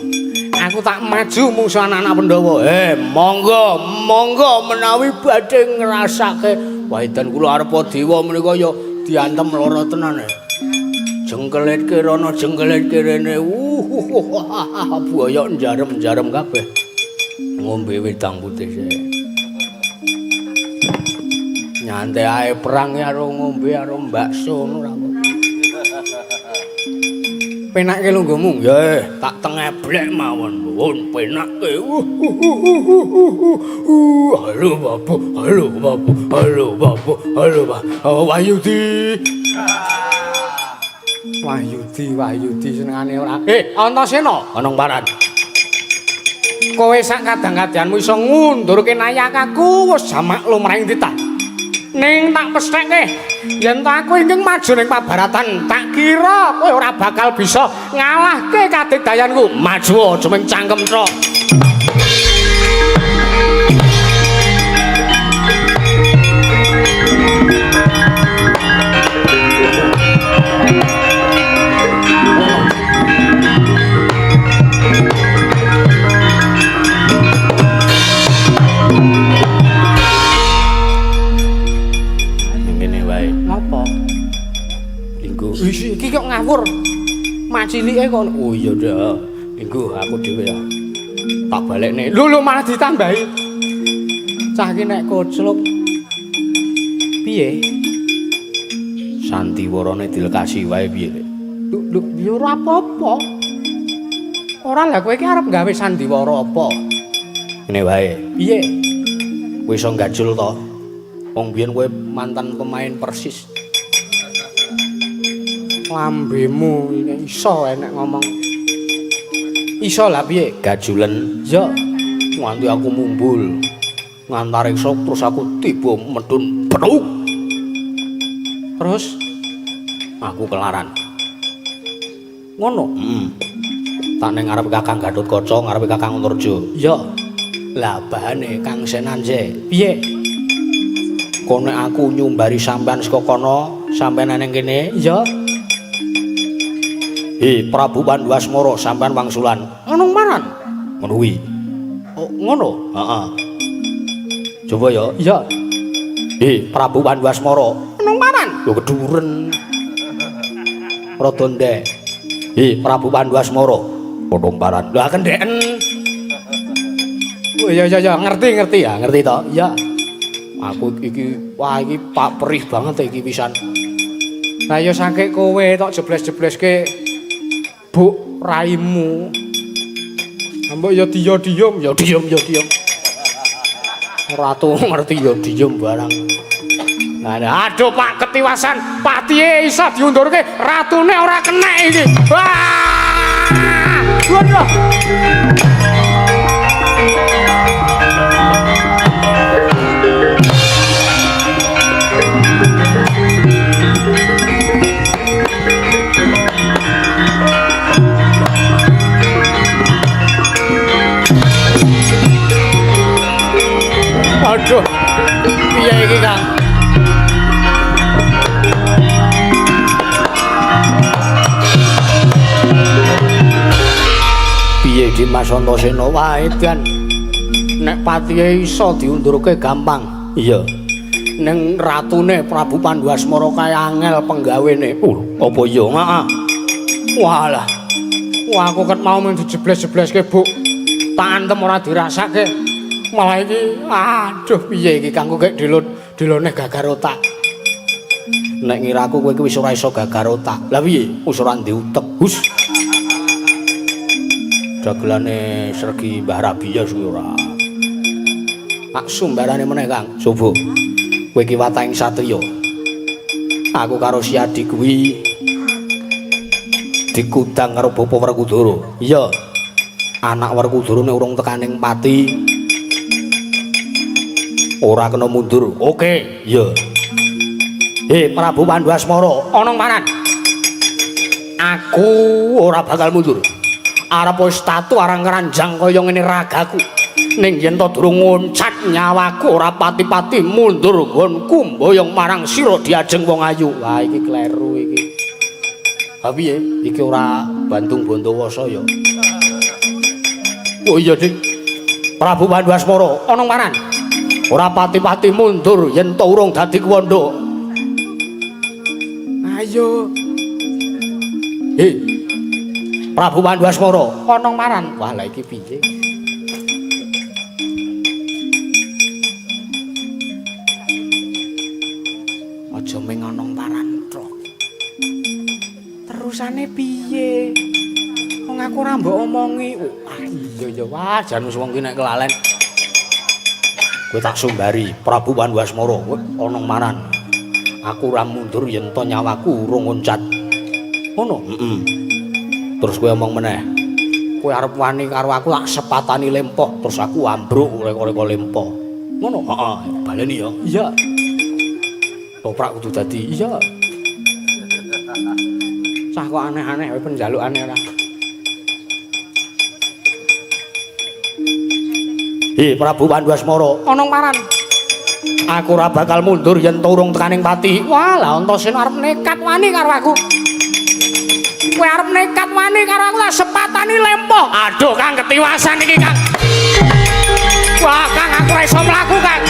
Aku tak maju musuh anak-anak Pandhawa.
Monggo menawi badhe ngrasake waidan kula arepa dewa menika ya diantem lara tenan. Jengkelit rono jengkelit rene. Buaya njarem-njarem kabeh. Ngombe wedang putih sik. Nyantai ae perang karo ngombe karo bakso ngono ra.
Penakke lungguhmu.
Ya, tak tengeblek mawon. Nuwun penake. Halo Bapak, halo Bapak, halo Bapak, halo Pak. Wahyudi.
Wahyudi senengane ora. Antasena,
Anong paran.
kowe sak kadang-kadangmu iso ngundurke nayakaku wis jamak lumrahing titah. Ning tak pesthekke yen aku ingkang maju ning pabaratan tak kira kowe ora bakal bisa ngalahke kadigdayanku.
Maju aja mung cangkem tok.
Iki kok ngawur. Mak cilike kok.
Oh iya dah. Minggu aku dhewe ya. Tak balekne.
Lho malah ditambahi. Cah iki nek kocluk. Piye?
Sandiwarane dilekasi wae piye.
Lho ya ora apa-apa. Ora lah kowe iki arep gawe sandiwara apa?
Ngene wae.
Piye?
Kowe iso gajul to? Wong biyen kowe mantan pemain Persis.
Lambemu ini iso enek ngomong. Iso lah piye?
Gajulen.
Ya,
Nganti aku mumbul. Ngantaring sok terus aku tiba medun peduk.
terus
Aku kelaran.
ngono.
Tak ning ngarep Kakang Gatotkaca, ngarepe Kakang Antarja.
Ya,
Lah bahane Kang Senanje.
piye?
Kono aku nyumbari sampean saka kono, sampean nang kene.
Ya,
Prabu Pandhuwasmara sampean wangsulan.
ngono maran.
Ngono kuwi.
Oh, ngono.
Heeh. Coba ya.
Ya,
Prabu Pandhuwasmara.
ngono maran.
Lho keduren. Rada ndek. Prabu Pandhuwasmara. Podhong paran. Lah kendeken.
Oh iya ngerti ya.
Ngerti to?
Ya,
Aku iki wah iki pak perih banget iki pisan.
lah ya saking kowe tok jebles-jebleske buk raimu. Ambek ya diem.
Ratu ngerti ya diem barang.
Nah, aduh Pak ketiwasan, patihe iso diundurke, ratune ora kenek iki. Wah! Waduh. Aduh. Piye iki, Kang?
Piye Dimas Antasena wae dan nek patihe iso diundurke gampang. Iya. Ning ratune Prabu Pandhuwasmara kae angel penggawene. Apa iya? Heeh.
Walah. Wah, aku ket mau mung dijebles-jebleske, Bu. Tak antem ora dirasake. Malah iki aduh piye iki kanggo kek dilone gagar otak.
Nek ngiraku kowe iki wis ora iso gagar otak. Lah piye? Wis ora ndek utek. Hus. Dagelane Sergi Mbah Rabiya kuwi ora. Tak sumbarane meneh, Kang. Coba. Kowe iki watahing satriya. Aku karo si Adi kuwi dikudang karo Bapa Werkudara. Iya. Anak Werkudara nek urung tekaning pati ora kena mundur. Oke, iya. Prabu Pandhasmara,
ana maran.
aku ora bakal mundur. Arep wis tatu arang keranjang kaya ngene ragaku. Ning yen to durung ngoncat nyawaku ora pati-pati mundur nggonku mboyong marang sira diajeng wong ayu.
Wah iki kleru iki.
Ha piye? Iki ora Bandung Bondowasa ya. Oh iya, Dik. Prabu Pandhasmara,
Ana maran.
ora pati-pati mundur yen to urung dadi kuwanda.
Ayo.
Prabu Pandhasmara,
Ana maran.
wah lha iki piye?
Aja ming ana maran tok. Terusane piye? Wong aku ora mbok omongi. Ah iya ya wah jan wis wong ki nek kelalen.
Kowe tak sumbari Prabu Pandhasmara, ana maran. Aku ora mundur yen to nyawaku urung ngoncat. Ngono? Heeh. Terus kowe omong meneh. Kowe arep wani karo aku tak sepatani lempoh, terus aku ambruk reka-reka lempoh. Ngono? Heeh, baleni ya.
Iya.
Toprak kudu dadi.
Iya. Cah kok aneh-aneh wae penjalukane ora.
Prabu Pandhasmara,
Ana maran.
aku ora bakal mundur yen to urung tekaning pati.
Wah, lah Antasena arep nekat wani karo aku. Kowe arep nekat wani karo aku tak sepatani lempoh.
Aduh, Kang ketiwasan iki, Kang.
Wah, Kang aku ora iso mlaku, Kang.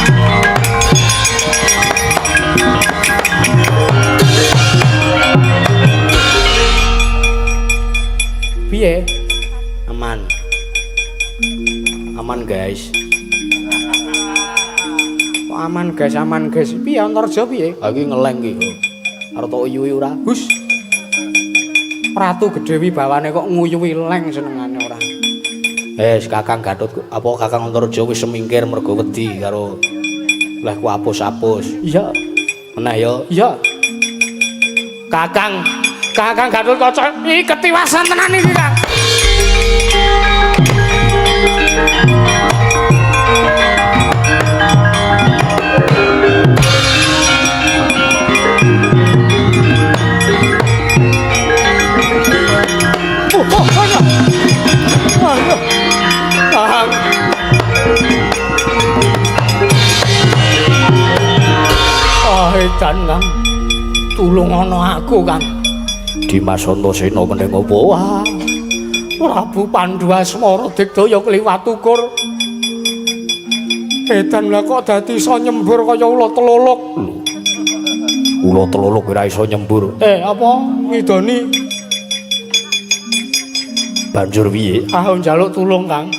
Piye?
Aman. Aman, guys.
Kok aman, guys, aman, guys. Piye Antarja piye?
Ha iki ngeleng iki. Arep tok uyuhi ora?
Hus. Ratu Gedhe Wibawane kok nguyuhi leng senengane ora.
Kakang Gatut apa Kakang Antarja wis semingkir mergo wedi karo lehku apus-apus.
Iya.
Meneh ya.
Iya.
Kakang
Gatut Kaca iki ketiwasan tenan iki, Kang.
Edan, Kang. Tulung ana aku, Kang. Dimas Antasena meneng apa? Wah. Prabu Pandhasmara digdaya kliwat ukur.
Edan lah kok dadi iso nyembur kaya ula teluluk.
Ula teluluk ora iso nyembur.
Apa ngidoni?
Banjur piye?
Aku njaluk tulung, Kang.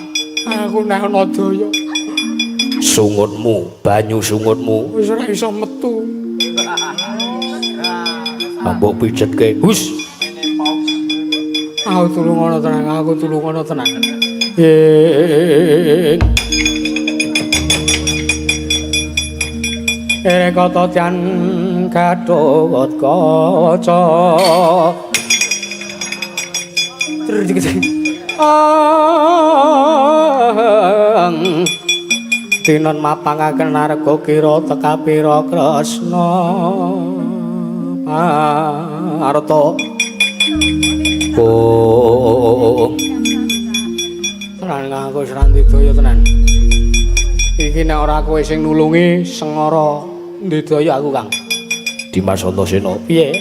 Aku nek ana daya.
Sungutmu, banyu sungutmu
Wis ora iso metu.
mbok pijetke. Hus.
Aku tulung ana tenang, aku tulung ana tenang. Kata tian Gatut Kaca. Dinon mapangaken narga kira teka pira Kresna Parta. Tenan aku wis ra ndidaya tenan. Iki nek ora kowe sing nulungi Sengara ndidaya aku, Kang.
Dimas Antasena,
Piye?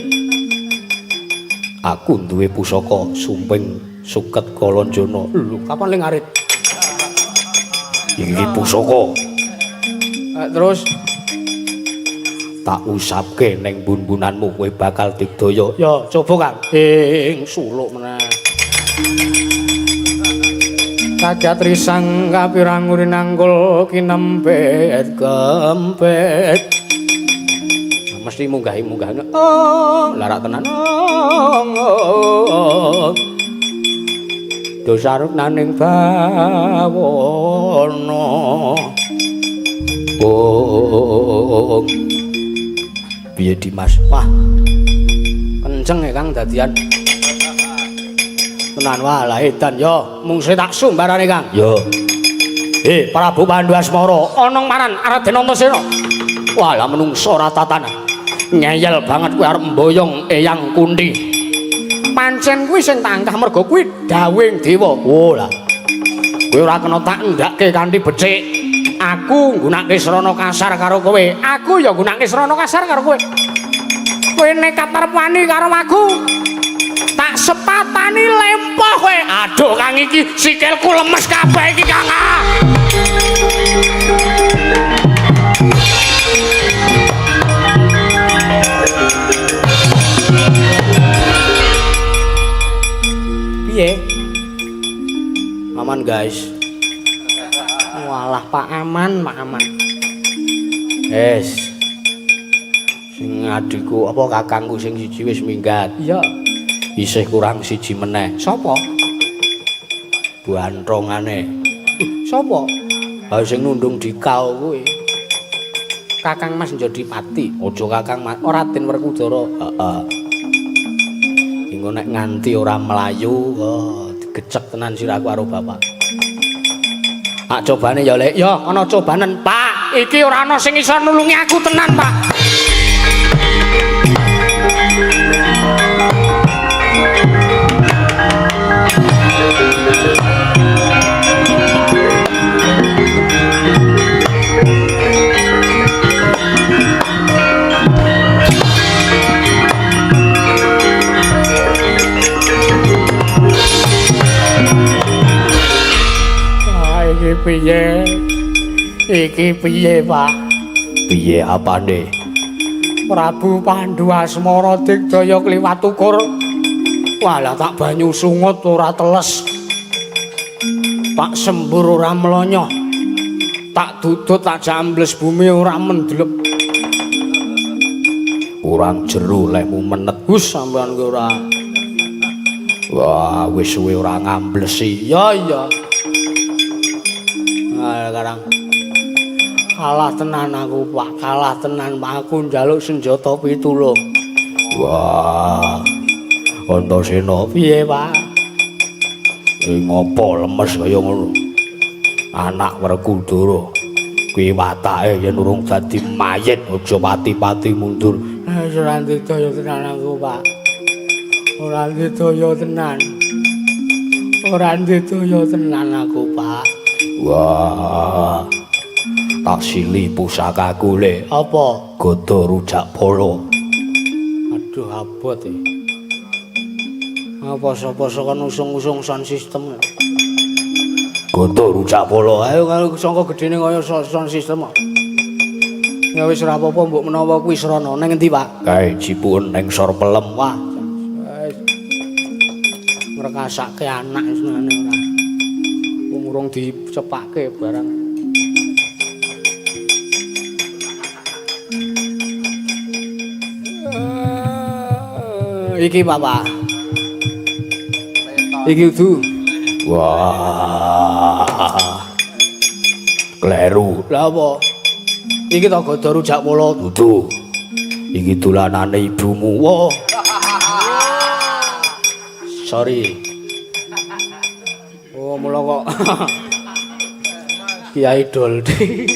aku duwe pusaka sumping suket Kalanjana.
Lho, kapan ling arit?
Iki pusaka
Terus
tak usapke ning bun-bunanmu kowe bakal digdaya.
ya coba, Kang.
Suluk meneh.
Kagat risang kapirang urinanggul kinempet kempet. Mesti munggah-munggah. Oh, larak tenan. Oh. Dosaruk naning bawana. Oh.
Piye Dimas?
Wah. Kenceng ya, Kang, dadian. Tenan wah lah edan yo, mung tak sumbarane, Kang.
Yo.
Prabu Pandhasmara, ana maran Raden Antasena. Wah, lah menungso ora tatanan.
ngeyel banget kuwi arep mboyong Eyang Kunthi.
Pancen kuwi sing tak angkah mergo kuwi dawing dewa.
Oh lah. Kowe ora kena tak ndake kanthi becik.
Aku nggunakake srana kasar karo kowe. Aku ya nggunakake srana kasar karo kowe. Kowe nekat arep wani karo aku. Tak sepatani lempoh kowe.
Aduh Kang iki sikilku lemes kabeh iki Kang.
Piye?
Aman guys.
Walah Pak Aman, Pak Aman.
Sing adikku apa kakangku sing siji wis minggat.
Iya.
Isih kurang siji meneh.
Sopo?
Buantrongane.
Sopo?
Ha sing nundung dikau kuwi.
Kakang Mas Jodipati.
Aja Kakang Mas.
Ora Raden Werkudara.
Heeh. Engko nek nganti ora melayu, digecek tenan siraku karo bapak. Ak cobane ya Lek.
Ya, ana cobanen, Pak. Iki ora ana sing iso nulungi aku tenan, Pak. Iki piye, Pak?
Piye apane?
Prabu Pandhu Asmara digdaya kliwat ukur. Walah tak banyu sungut ora teles. Tak sembur ora mlonyoh. Tak dudut tak jambles bumi ora mendlep.
Kurang jero lehmu menet.
Hus sampean ki ora.
Wah, wis suwe ora ngamblesi.
Ya iya. Sekarang kalah tenan aku Pak, kalah tenan Pak. Aku njaluk senjata pitulung.
Wah, Antasena
Piye Pak?
Ngopo lemes kaya ngono? Anak Werkudara kuwi watake yen urung dadi mayit aja pati-pati mundur.
Ora didaya tenan aku Pak. Ora didaya tenan. Ora didaya tenan aku Pak.
Wah, tak sili pusakaku Le.
Apa?
Gada rujak polo.
Aduh abot e. Apa sapa kon usung-usung sound system.
Gada rujak polo.
Ayo kalau sangka gedene kaya sound system. Ya wis ora apa-apa mbok menawa kuwi srana. Ning endi, Pak?
Kae jipuken ning sor pelem.
Wah. Ngrekasake anak senane ora. Wong urung dicepake barang. Iki Bapak. Iki udu.
Wah. Kleru.
Lah apa? Iki to gada rujak polo.
Dudu. Iki dolanane ibumu. Wah.
Sorry. Oh, mula kok. Kiai Doldi.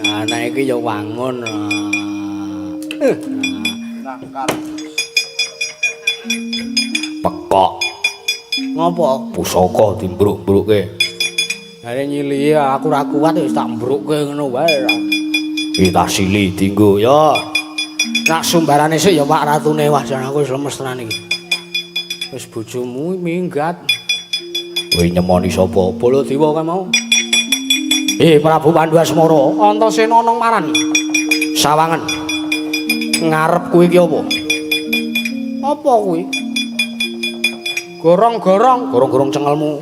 Nah, anak iki ya wangun.
Pekok.
Ngopo?
Pusaka dimbruk-mbrukke.
Are nyili aku ora kuat wis tak mbrukke ngono wae.
Kita sili dinggo ya.
Nak sumbarane sik ya Pak Ratune wah jan aku wis lemes tenan iki. Wis bojomu minggat.
Kowe nyemoni sapa?
Baladewa kan mau. Prabu Pandhu Asmara, Antasena nang maran. Sawangen. Ngarep kuwi iki apa? Apa kuwi? Gorong-gorong cengelmu.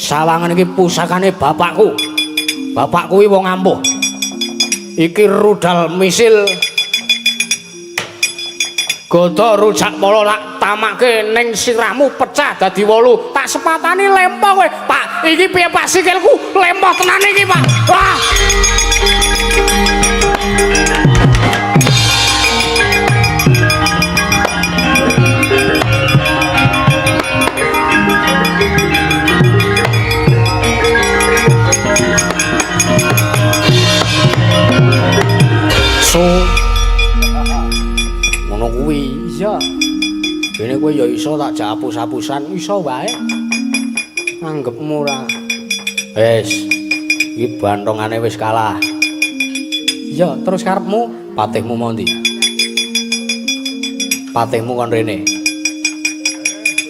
Sawangen iki pusakane bapakku. Bapakku kuwi wong ampuh. Iki rudal misil. Gada rujak polo lak tamake ning sirahmu pecah dadi 8. Tak sepatani lempoh kowe. Pak, iki piye Pak sikilku? Lempoh tenan iki, Pak. Wah.
Ngono kuwi.
Iya.
Dene kowe ya iso tak jak apus-apusan iso wae.
Anggepmu ra.
Wis. Iki bantongane wis kalah.
Iya, terus karepmu
Patihmu mau ndi? Patihmu kon rene.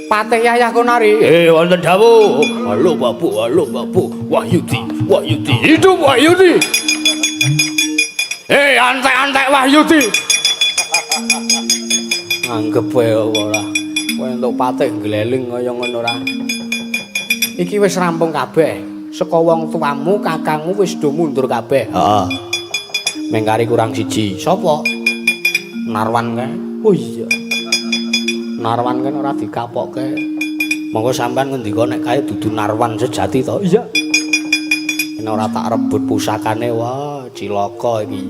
Patih Yayah Konari.
Wonten dawuh. Halo Bapu, Wahyudi, hidup Wahyudi. Antek-antek Wahyudi.
Anggep wae ora. Kowe entuk patih gleling kaya ngono ora. Iki wis rampung kabeh. Saka wong tuamu, kakangmu wis do mundur kabeh.
Heeh. Mengkari kurang siji. Sopo?
Narwan kae. Oh iya. Narwan kan ora dikapokke.
Monggo sampean ngendika nek kae dudu Narwan sejati to?
Iya.
Nek ora tak rebut pusakane, wah cilaka iki.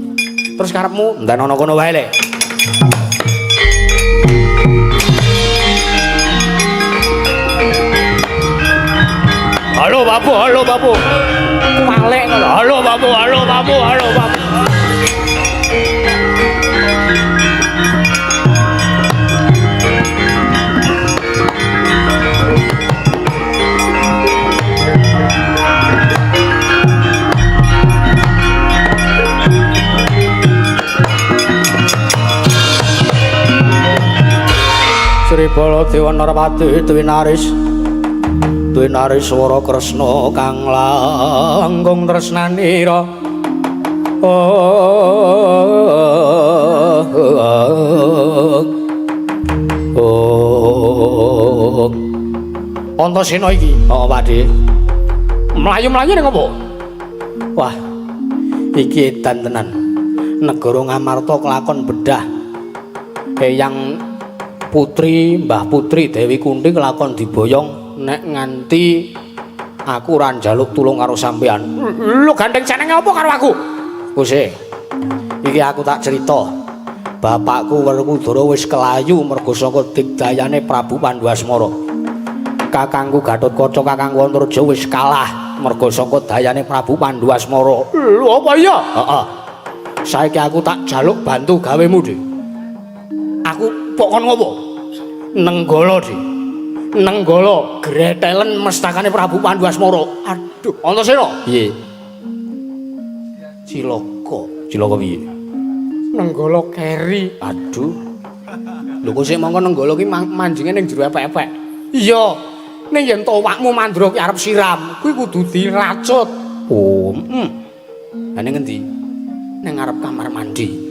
Terus karepmu
Ndan ana kono wae le. Halo Bapu.
walek ngono.
Halo Bapu. Sri Baladewa Narpati Dwinaris swara Kresna kang langkung tresnanira Antasena iki Pakde
Mlayu-mlayu ning opo?
wah iki edan tenan negara Ngamarta kelakon bedah Eyang Putri Mbah Putri Dewi Kunthi kelakon diboyong nek nganti aku ora njaluk tulung karo sampean.
Lu gandeng jenenge apa karo aku?
Kuse. Iki aku tak cerita. Bapakku Werkudara wis kelayu merga saka digdayane Prabu Pandhuasmara. Kakangku Gatotkaca, kakangku Antarja wis kalah merga saka dayane Prabu Pandhuasmara.
Lho apa iya?
Heeh. Saiki aku tak jaluk bantu gawemu, Dik. Aku pokon ngopo? Nenggala, Dik. Nenggala gretelen mestakane Prabu Pandhuasmara. Aduh, Antasena. Piye? Cilaka piye?
Nenggala keri.
Aduh. Lho kok sik mongko nenggala ki manjinge ning jero epek-epek.
Iya. Ning yen towakmu mandra ki arep siram, kuwi kudu diracut.
Oh, Lah ning ngendi?
Ning ngarep kamar mandi.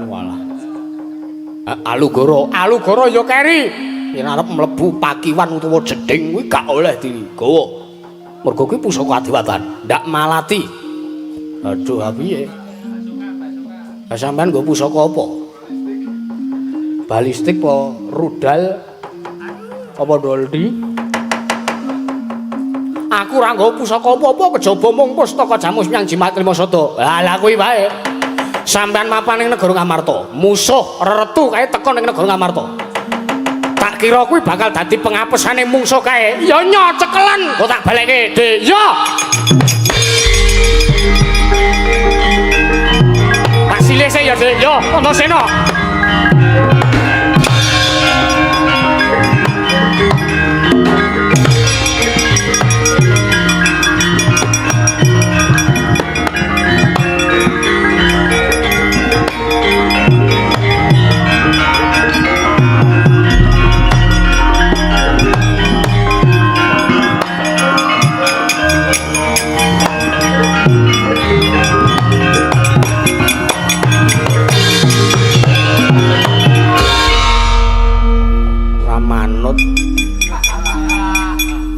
Walah. Alugara
Ya keri.
yen arep mlebu pakiwan utawa jeding kuwi gak oleh digawa. Mergo kuwi pusaka adiwatan, ndak malati. Aduh, piye? Lah sampean nggo pusaka apa?
Balistik apa rudal apa doldi? Aku ora nggawa pusaka apa-apa kejaba mung pustaka Jamus Myang Jimat Lima Sada.
Lah kuwi wae. Sampean mapan ning negara Ngamarta, musuh reretu kae teko ning negara Ngamarta. Tak kira kuwi bakal dadi pengapesane mungsuh kae.
Ya nyo cekelan.
Kok tak balekke, Dik.
Ya. Tak silih sik ya, Dik. Ya, Antasena.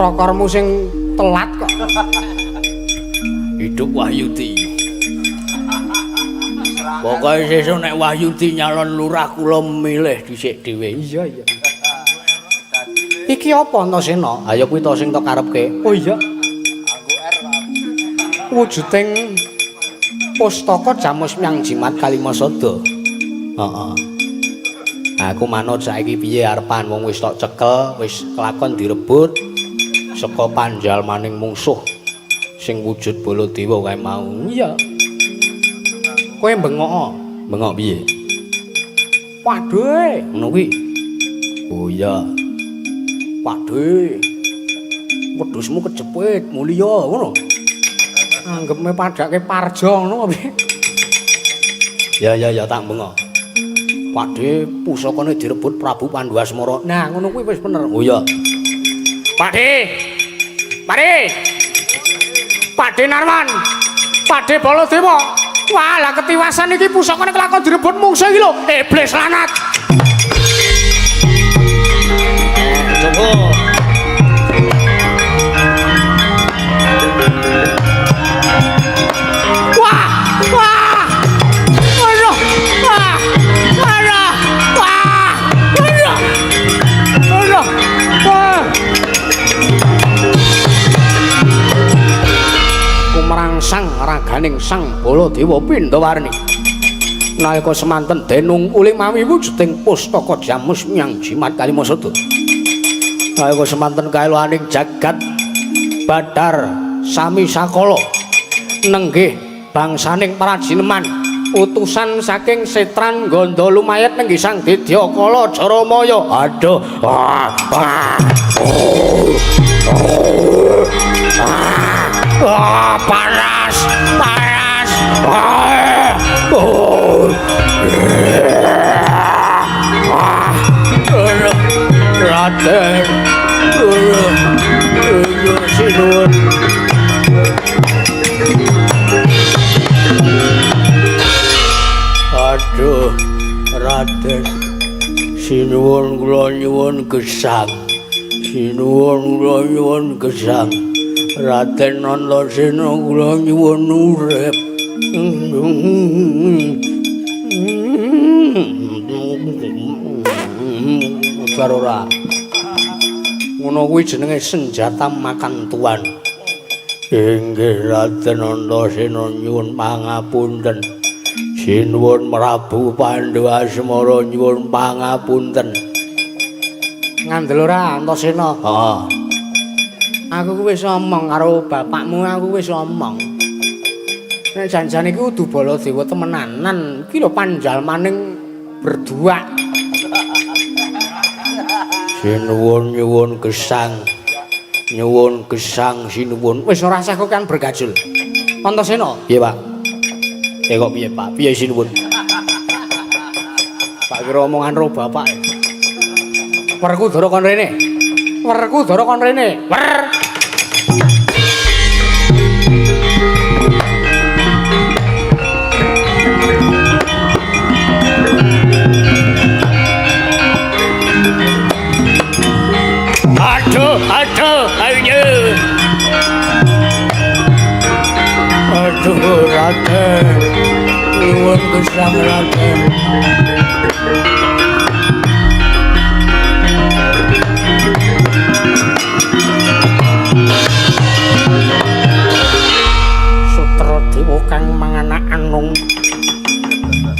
Prokormu sing telat kok.
Hidup Wahyudi. Pokoke sesuk nek Wahyudi nyalon lurah kula milih dhisik dhewe.
Iya. Iki apa Antasena?
Ayo kuwi to sing tok karepke.
Oh iya. Wujuding pustaka Jamus Myang Jimat Kalimasada.
Heeh. Aku manut saiki piye arepan wong wis tok cekel, wis kelakon direbut saka panjalmaning mungsuh sing wujud Baladewa kae mau.
Iya. Kowe bengok.
Bengok piye?
Padhe.
Ngono kuwi. Oh iya.
Padhe. Wedhusmu kejepit mulya ngono. Anggepme padake parja ngono piye?
Ya tak bengok.
Pakde pusakane direbut Prabu Pandhuwasmara. Nah, ngono kuwi wis bener.
Oh iya.
Pakde. Pakde Narwan. Pakde Baladewa. Wah, lah ketiwasan iki pusakane kelakon direbut mungsuh iki lho. Iblis lanat.
Coba.
Sang raganing Sang Baladewa Pindawarni nalika semanten denung uli mawi wujuding pustaka jamus nyang jimat Kalimasada nalika semanten kaelohaning jagat Badar sami sakala nenggih bangsaning prajineman utusan saking Setran Ganda lumayat nenggih Sang Dedyakala Jaramaya. Aduh. Panas. Raden. Sinuwun. Aduh, Raden. Sinuwun kula nyuwun gesang. Raden Antasena kula nyuwun urip. Ora. Ngono kuwi jenenge senjata makan tuan. Inggih Raden Antasena nyuwun pangapunten. Sinuwun Prabu Pandhuwasmara nyuwun pangapunten. Ngandel ora Antasena?
Heeh.
Aku wis omong karo bapakmu, aku wis omong. Nek janjane iki kudu Baladewa temenanan, iki lho panjalmaning berdua.
Sinuwun nyuwun gesang. Sinuwun.
Wis ora usah kan bergajul. Antasena.
Piye, Pak? Kok piye, Pak? Piye sinuwun?
Pak kira omongan ro bapak. Werkudara kon rene. Wer. Aduh, Raden. Nyuwun gesang Raden. Sutradewa kang manganak anung.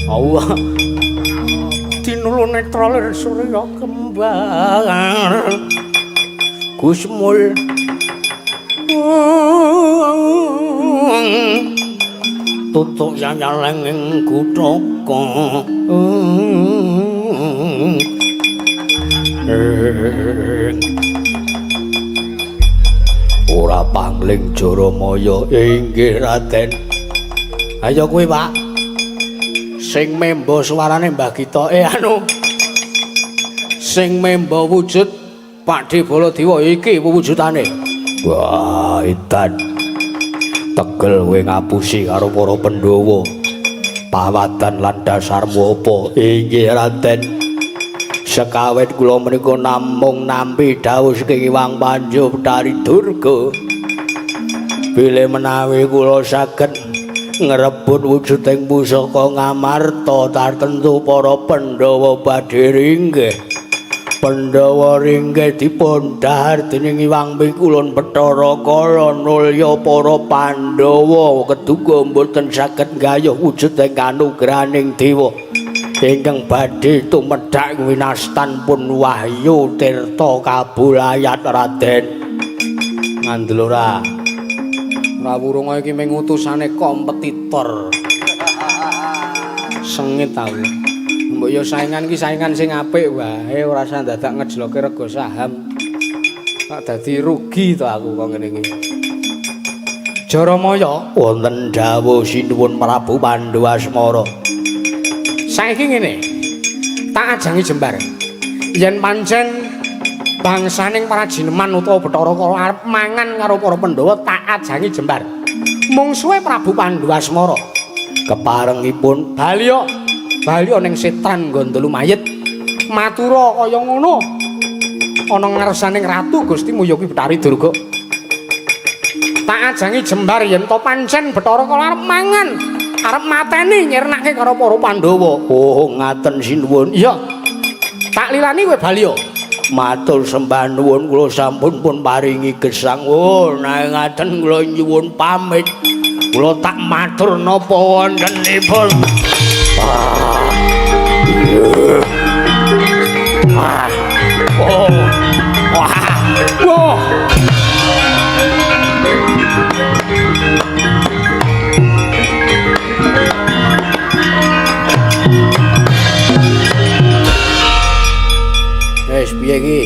Allah. Tinulu netra lir surya kembar. Gusmul. Tutuk nyaleng ing kuthaka. Ora pangling Jaramaya inggih Raden. Ayo kuwi, Pak. Sing memba suarane Mbah Gita sing memba wujud Pakde Baladewa iki wujudane. Wah, edan. Tegel kowe ngapusi karo para Pandhawa. Pawadan lan dasarmu apa? Inggih Raden. Sekawit kula menika namung nampi dawuh saking Hyang Panju Betari Durga. Bilih menawi kula saged ngrebut wujuding pusaka ngamarta tartentu para Pandhawa badhe ringgih. Pandhawa ringgih dipun dhahar dening Hyang Pikulun Bathara Kala nulya para Pandhawa keduga boten saged nggayuh wujuding kanugrahaning dewa ingkang badhe tumedhak winastan pun Wahyu Tirta Kabulayat Raden. Ngandel ora? Rawurunga iki mung utusane kompetitor. sengit tau. Mbok yo saingan ki saingan sing apik wae ora usah dadak ngejloke rego saham. Tak dadi rugi to aku kok ngene iki. Jaramaya
wonten dawuh sinuwun Prabu Pandhu Asmara.
Saiki ngene. Tak ajangi jembar. Yen pancen bangsaning para jineman utawa Bathara Kala arep mangan karo para Pandhawa tak ajangi jembar. Mungsuhe Prabu Pandhu Asmara keparengipun Balya ning setran Gondolu mayit matura kaya ngono ana ngarsaning ratu Gusti Muyuki Betari Durga. Tak ajangi jembar yen to pancen Bathara Kala arep mangan arep mateni nyirnake karo para Pandhawa.
Oh ngaten sinuwun.
Iya. Tak lilani kowe Balya.
Matur sembah nuwun kula sampun pun paringi gesang. Oh nek ngaten kula nyuwun pamit. Kula tak matur napa wontenipun. Oh. Wah.
Wis piye iki?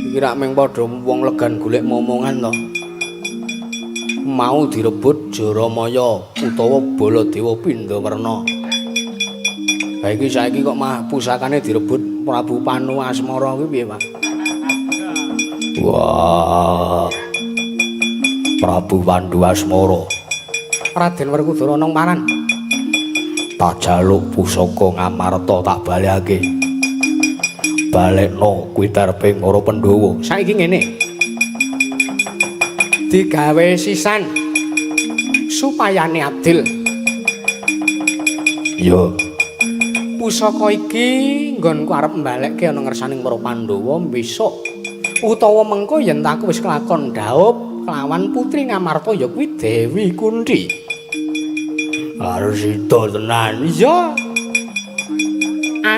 Iki rak mung padha wong legan golek momongan to. Mau direbut Jaramaya utawa Baladewa Pindawerna. Ha iki saiki kok mah pusakane direbut Prabu Pandhu Asmara kuwi piye, Pak?
Wah. Prabu Pandhu Asmara.
Raden Werkudara nang paran.
Tak jaluk pusaka Ngamarta tak balekake. Balekno kuwi tareping para Pandhawa.
Saiki ngene. Digawe sisan supayane adil.
Yo.
Pusaka iki nggonku arep mbalekke ana ngersaning para Pandhawa besok utawa mengko yen aku wis kelakon dhaup kelawan putri Ngamarta ya kuwi Dewi Kunthi.
Harus itu tenan.
Iya.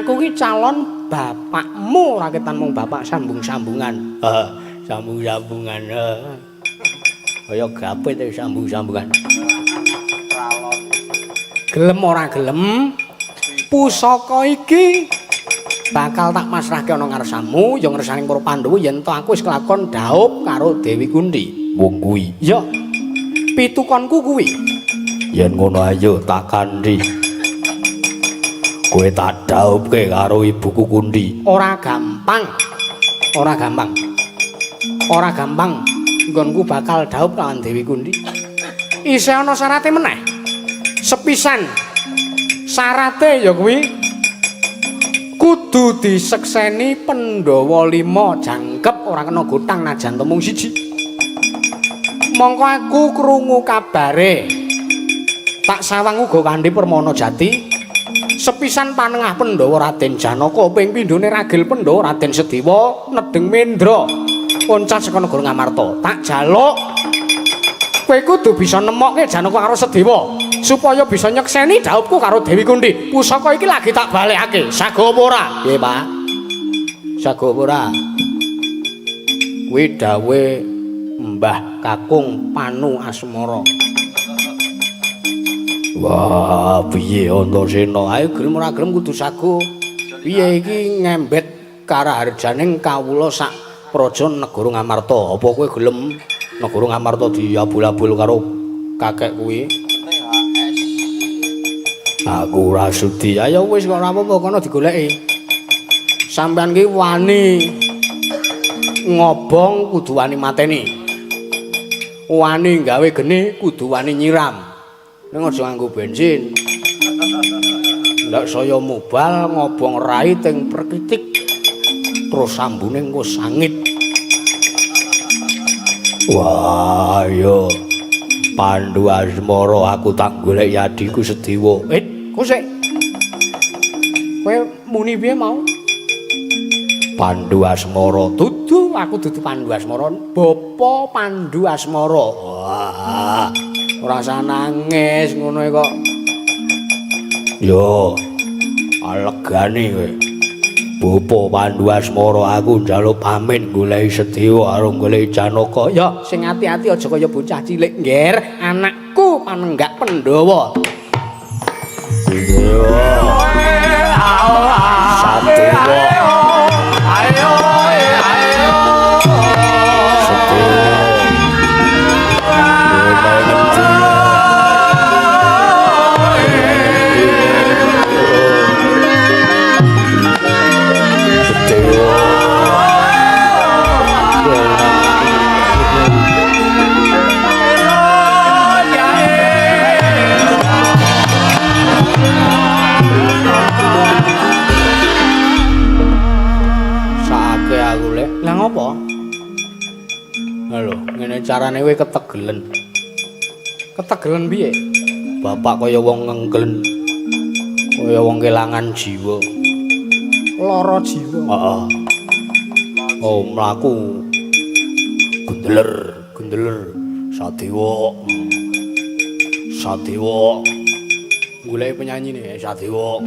Aku ki calon bapakmu ora ketan mung bapak sambung-sambungan.
Sambung-sambungan. Kaya gape te sambung-sambungan.
Gelem ora gelem pusaka iki bakal tak masrahke ana ngarsamu ya ngersaning para Pandhawa yen to aku wis kelakon dhaup karo Dewi Kunthi.
Wong kuwi.
Ya. Pitukonku kuwi.
Yen ngono ayo tak kandhi. Kowe tak dhaupke karo ibuku Kunthi.
Ora gampang. Ora gampang. Ora gampang. Nggonku bakal dhaup lawan Dewi Kunthi. Isih ana syarate meneh. Sepisan syarate ya kuwi kudu disekseni Pandhawa 5 jangkep ora kena gotang najan temung siji. Mongko aku krungu kabare tak sawang uga kandhi Permana Jati sepisan panengah Pandhawa Raden Janaka ping pindhone ragil Pandhawa Raden Sedewa nedeng Mendra oncat saka negara Ngamarta. Tak jaluk kowe kudu bisa nemokke Janaka karo Sedewa supaya bisa nyekseni dhaupku karo Dewi Kunthi. Pusaka iki lagi tak balekake. Sago apa ora? Piye, Pak? Sago apa ora? Kuwi dawuhe Mbah Kakung Panu Asmara.
Wah, piye Antasena?
Ayo gelem ora gelem kudu sago. Piye iki ngembet karaharjaning kawula sak praja negara Ngamarta. Apa kowe gelem negara Ngamarta diabul-abul karo kakek kuwi?
Aku ora sudi.
Ayo wis kok ora apa-apa kono digoleki. Sampeyan ki wani ngobong kudu wani mateni. Wani gawe geni kudu wani nyiram. Ning aja nganggo bensin. Ndak saya mubal ngobong rai teng perkitik. Terus sambune engko sangit.
Wah, yo. Pandhu Asmara aku tak golek adhiku Sedewa.
Kok sik. Kowe muni piye mau?
Pandhu Asmara.
Dudu, aku dudu Pandhu Asmara. Bapa Pandhu Asmara.
Wah,
ora usah nangis ngono kok.
Yo. Alegane kowe. Bapa Pandhu Asmara aku njaluk pamit goleki Sedewa karo goleki Janaka.
Ya, sing ati-ati aja kaya bocah cilik, Ngger. Anakku panenggak Pandhawa.
Carane kowe ketegelen.
Ketegelen piye?
Bapak kaya wong ngengklen. Kaya wong kelangan jiwa.
Lara jiwa.
Heeh. Oh, mlaku. Gendeler. Sadewa. Goleki penyanyine Sadewa.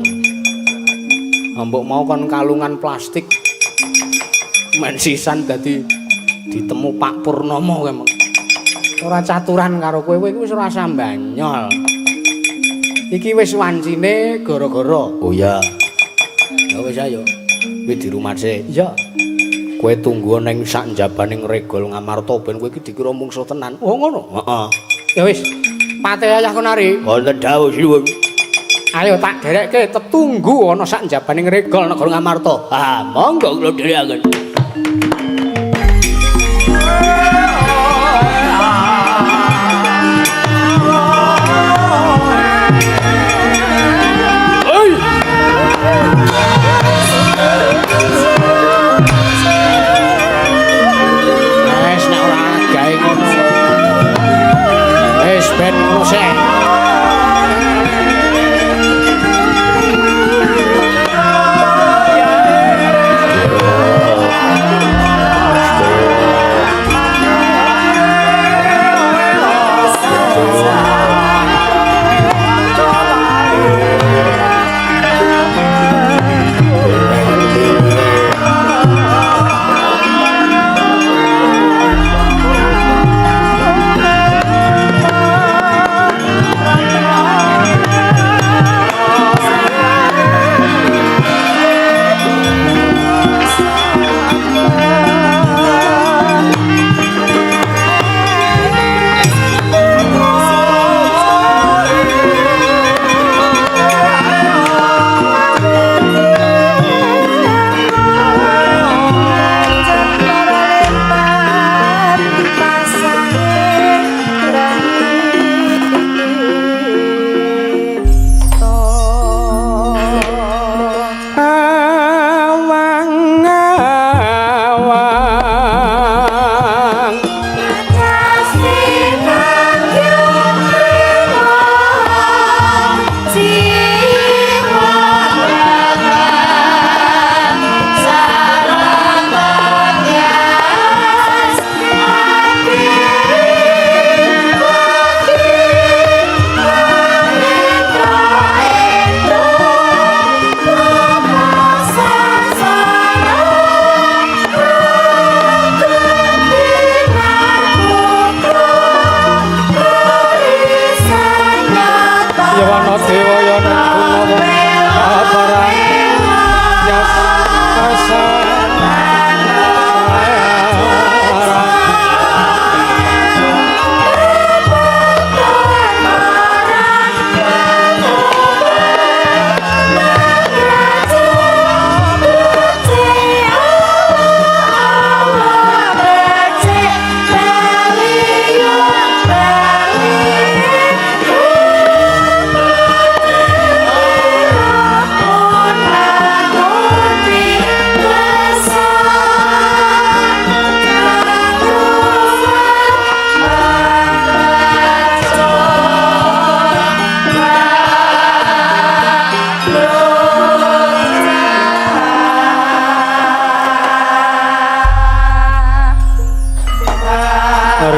Ambok mau kon kalungan plastik. Men sisan dadi ditemu Pak Purnomo kowe meng.
Ora caturan karo kowe iki wis ora sambanyol. Iki wis wancine gara-gara.
Oh ya. Ya wis ayo. Kowe di rumah sih.
Iya.
Kowe tunggu ning sak njabaning regol Ngamarta ben kowe iki dikira mungsuh tenan.
Oh ngono.
Heeh.
Ya wis. Pate ayah konari.
Wonten dawuh sinuwun.
Ayo tak derekke tetunggu ana sak njabaning regol negara Ngamarta.
Ah, monggo kula dherekaken.
Ben Rosek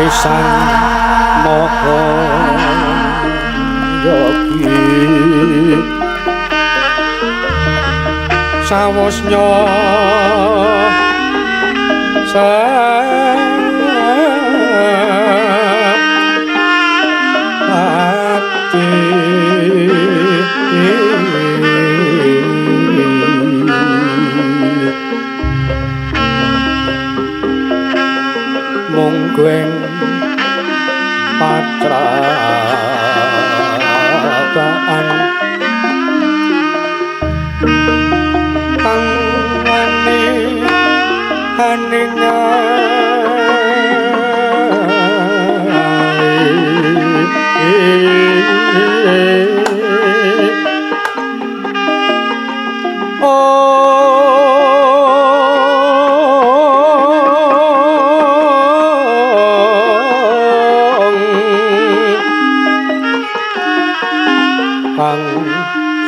Sang Maha Yogi sawusnya hati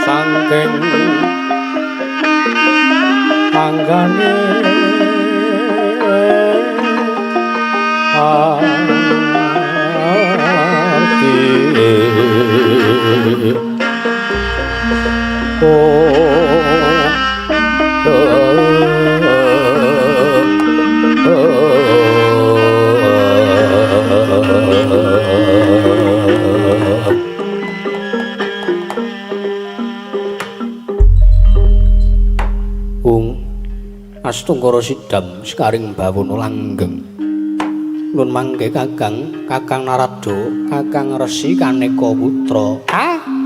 sangking panggane Astungkara sidam sekaring bawana langgeng nun mangke kakang Narada kakang Resi Kaneka putra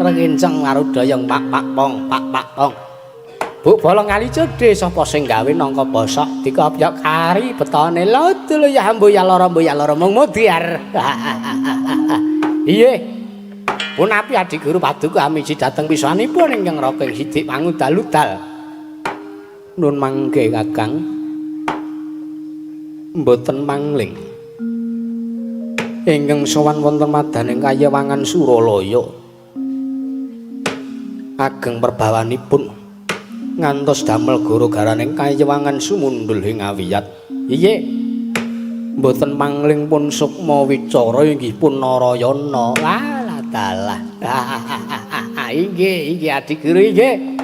renceng marudayang pak pong Bu bolong kali cedhe sapa sing gawe nangka bosok dikopyok kari betone lodul ya mbo ya lara mung mudiar iye punapi adik guru paduka amiji dhateng pisanipun ingkang Raking Sidik Pangudal nun mangke kakang mboten mangling ingkang sowan wonten madaning Kayewangan Suralaya ageng perbawanipun ngantos damel gara-garaning Kayewangan sumundul ing awiyat iye mboten mangling pun sukma wicara inggih pun Narayana lah dalah inggih adik guru inggih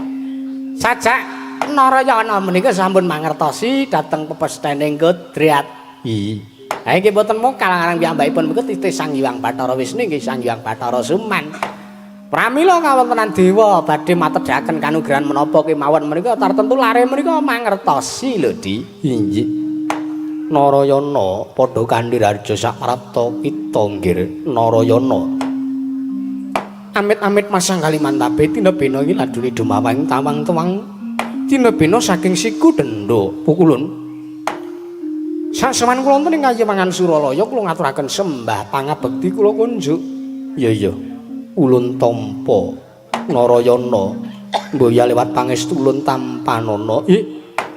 sajak Narayana menika sampun mangertosi dhateng pepesthening Kodrat. Ha iki boten mokal ngarang piyambakipun menika titih Sang Hyang Bathara Wisnu nggih Sang Hyang Bathara Suman. Pramila kawontenan dewa badhe matedhaken kanugrahan menapa kemawon menika tartentu lare menika mangertosi lho Di. Inggih. Narayana padha kanthi raja saprapta kita nggih Narayana. Amit-amit masang kalimantabe tina bena iki ladune dumawang tawang-tawang dina bena saking siku denda pukulun saseman kula wonten ing Kayewangan Suralaya kula ngaturaken sembah pangabekti kula kunjuk iya ulun tampa Narayana mboya liwat pangestu ulun tampanana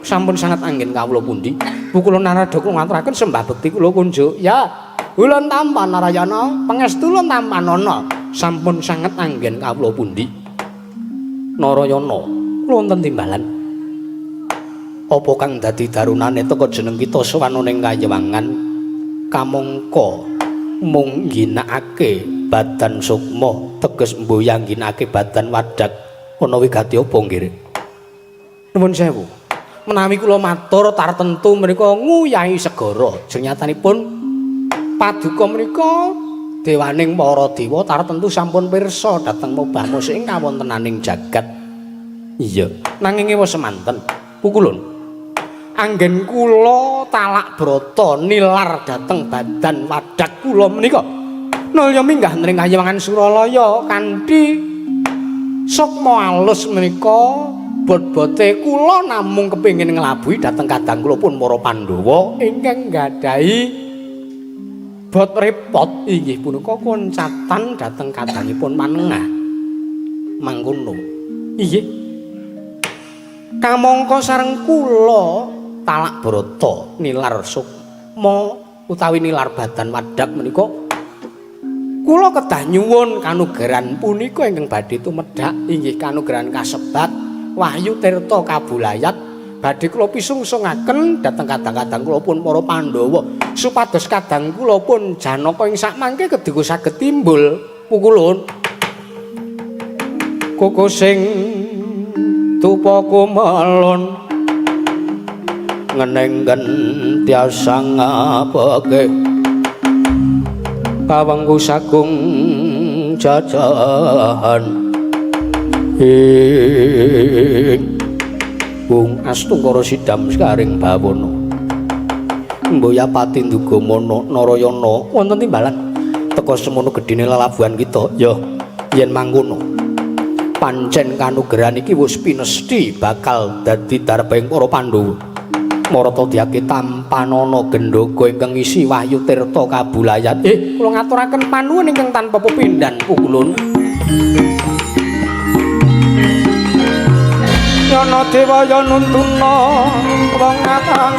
sampun sanget anggen kawula pundi pukulun Narada kula ngaturaken sembah bekti kula kunjuk ya ulun tampa Narayana pangestu ulun tampanana sampun sanget anggen kawula pundi Narayana kula wonten timbalan apa kang dadi darunane teka jeneng kita sowan ning Kayewangan kamangka mung ngginakake badan sukma teges mboyang ngginakake badan wadak ana wigati apa nggih nuwun sewu menawi kula matur tartentu menika nguyahi segara jenyatanipun paduka menika dewaning para dewa tartentu sampun pirsa dhateng mobah musik ing kawontenaning jagat iya nanging ewa semanten pukulun anggen kula talak brata nilar dhateng badan wadak kula menika nulya minggah ning Kayewangan Suralaya kanthi sukma alus menika bot-bote kula namung kepengin nglabuhi dhateng kadang kula pun para Pandhawa ingkang nggadahi bot repot inggih punika koncatan dhateng kadangipun manengah mangkono inggih kamangka sareng kula talak brata nilar sukma utawi nilar badan wadak menika kula kedah nyuwun kanugrahan punika ingkang badhe tumedhak inggih kanugrahan kasebat Wahyu Tirta Kabulayat badhe kula pisungsungaken dhateng kadang-kadang kula pun para Pandhawa supados kadang kula pun Janaka ing sakmangke kedhi saged timbul pukulun koko sing tupa kumelon ngenengken tiasa ngapake kawengku sagung jajahan Bung Astungkara sidam sekaring bawana mboya pati ndugamana Narayana wonten timbalan teka semono gedhene lelabuhan kita ya yen mangkono pancen kanugrahan iki wis pinesti bakal dadi dareping para Pandhawa Marata Dyaki Tampanana Gendhaga ingkang isi Wahyu Tirta Kabulayat kula ngaturaken panuwun ingkang tanpa pepindhan pukulun Yana dewa ya nuntuna wong akang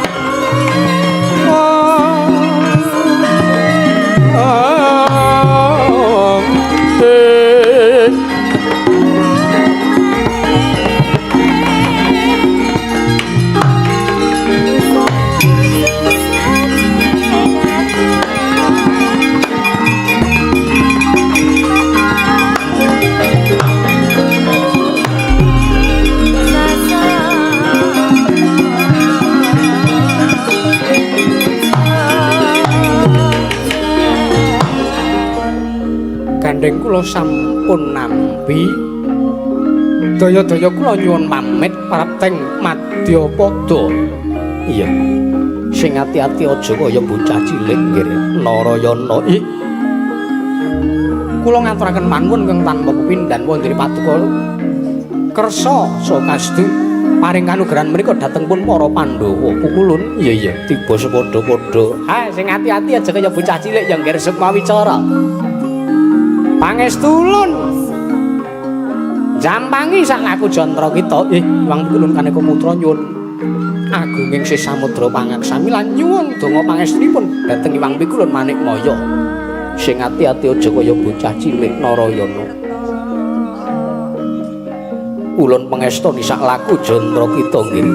kula sampun nampi. Daya-daya kula nyuwun pamit prapting Madyapada.
Iya. Sing ati-ati aja kaya bocah cilik nggih Narayana.
Kula ngaturaken panuwun kang tanpa pepindhan wonten Paduka kersa sokastu paring kanugrahan menika dhateng pun para Pandhawa pukulun.
Iya tiba sepadha-padha.
Ha sing ati-ati aja kaya bocah cilik yang ngresep mawicara. Pangestulun jampangi sak laku jantra kita. Wang pukulun kaneka putra nyuwun agunging sesamudra pangaksami lan nyuwun donga pangestunipun dhateng Iwang Pikulun Manikmaya.
Sing ati-ati aja kaya bocah cilik Narayana. Ulun pangestoni sak laku jantra kita nggih.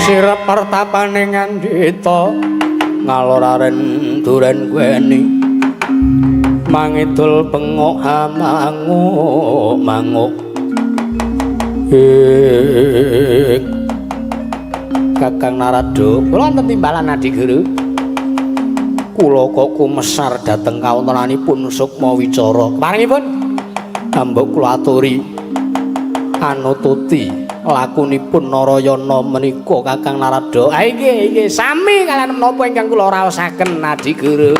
Sirep pertapane ngandhita ngaloraren duren kuweni mangidul bengok manguk manguk Kakang Narada kula wonten timbalan Adi Guru kula kok kumesar dhateng kawontenanipun Sukma Wicara paringipun ambek kula aturi anututi lakunipun Narayana menika Kakang Narada. Ha nggih sami kaliyan menapa ingkang kula raosaken Adi Guru.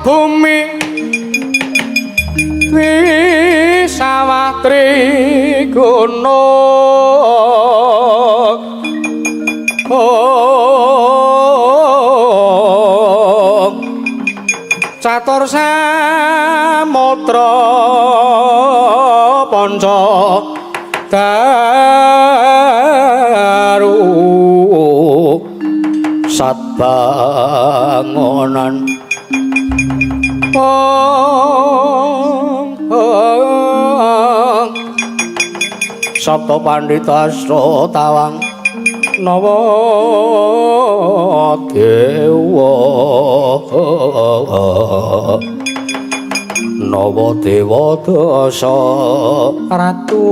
Bumi Wisawatri gunung catur samudra panca daru satbangonan Sabda Pandhita Asra Tawang Nawa Dewa Nawa Dewa Dasa Ratu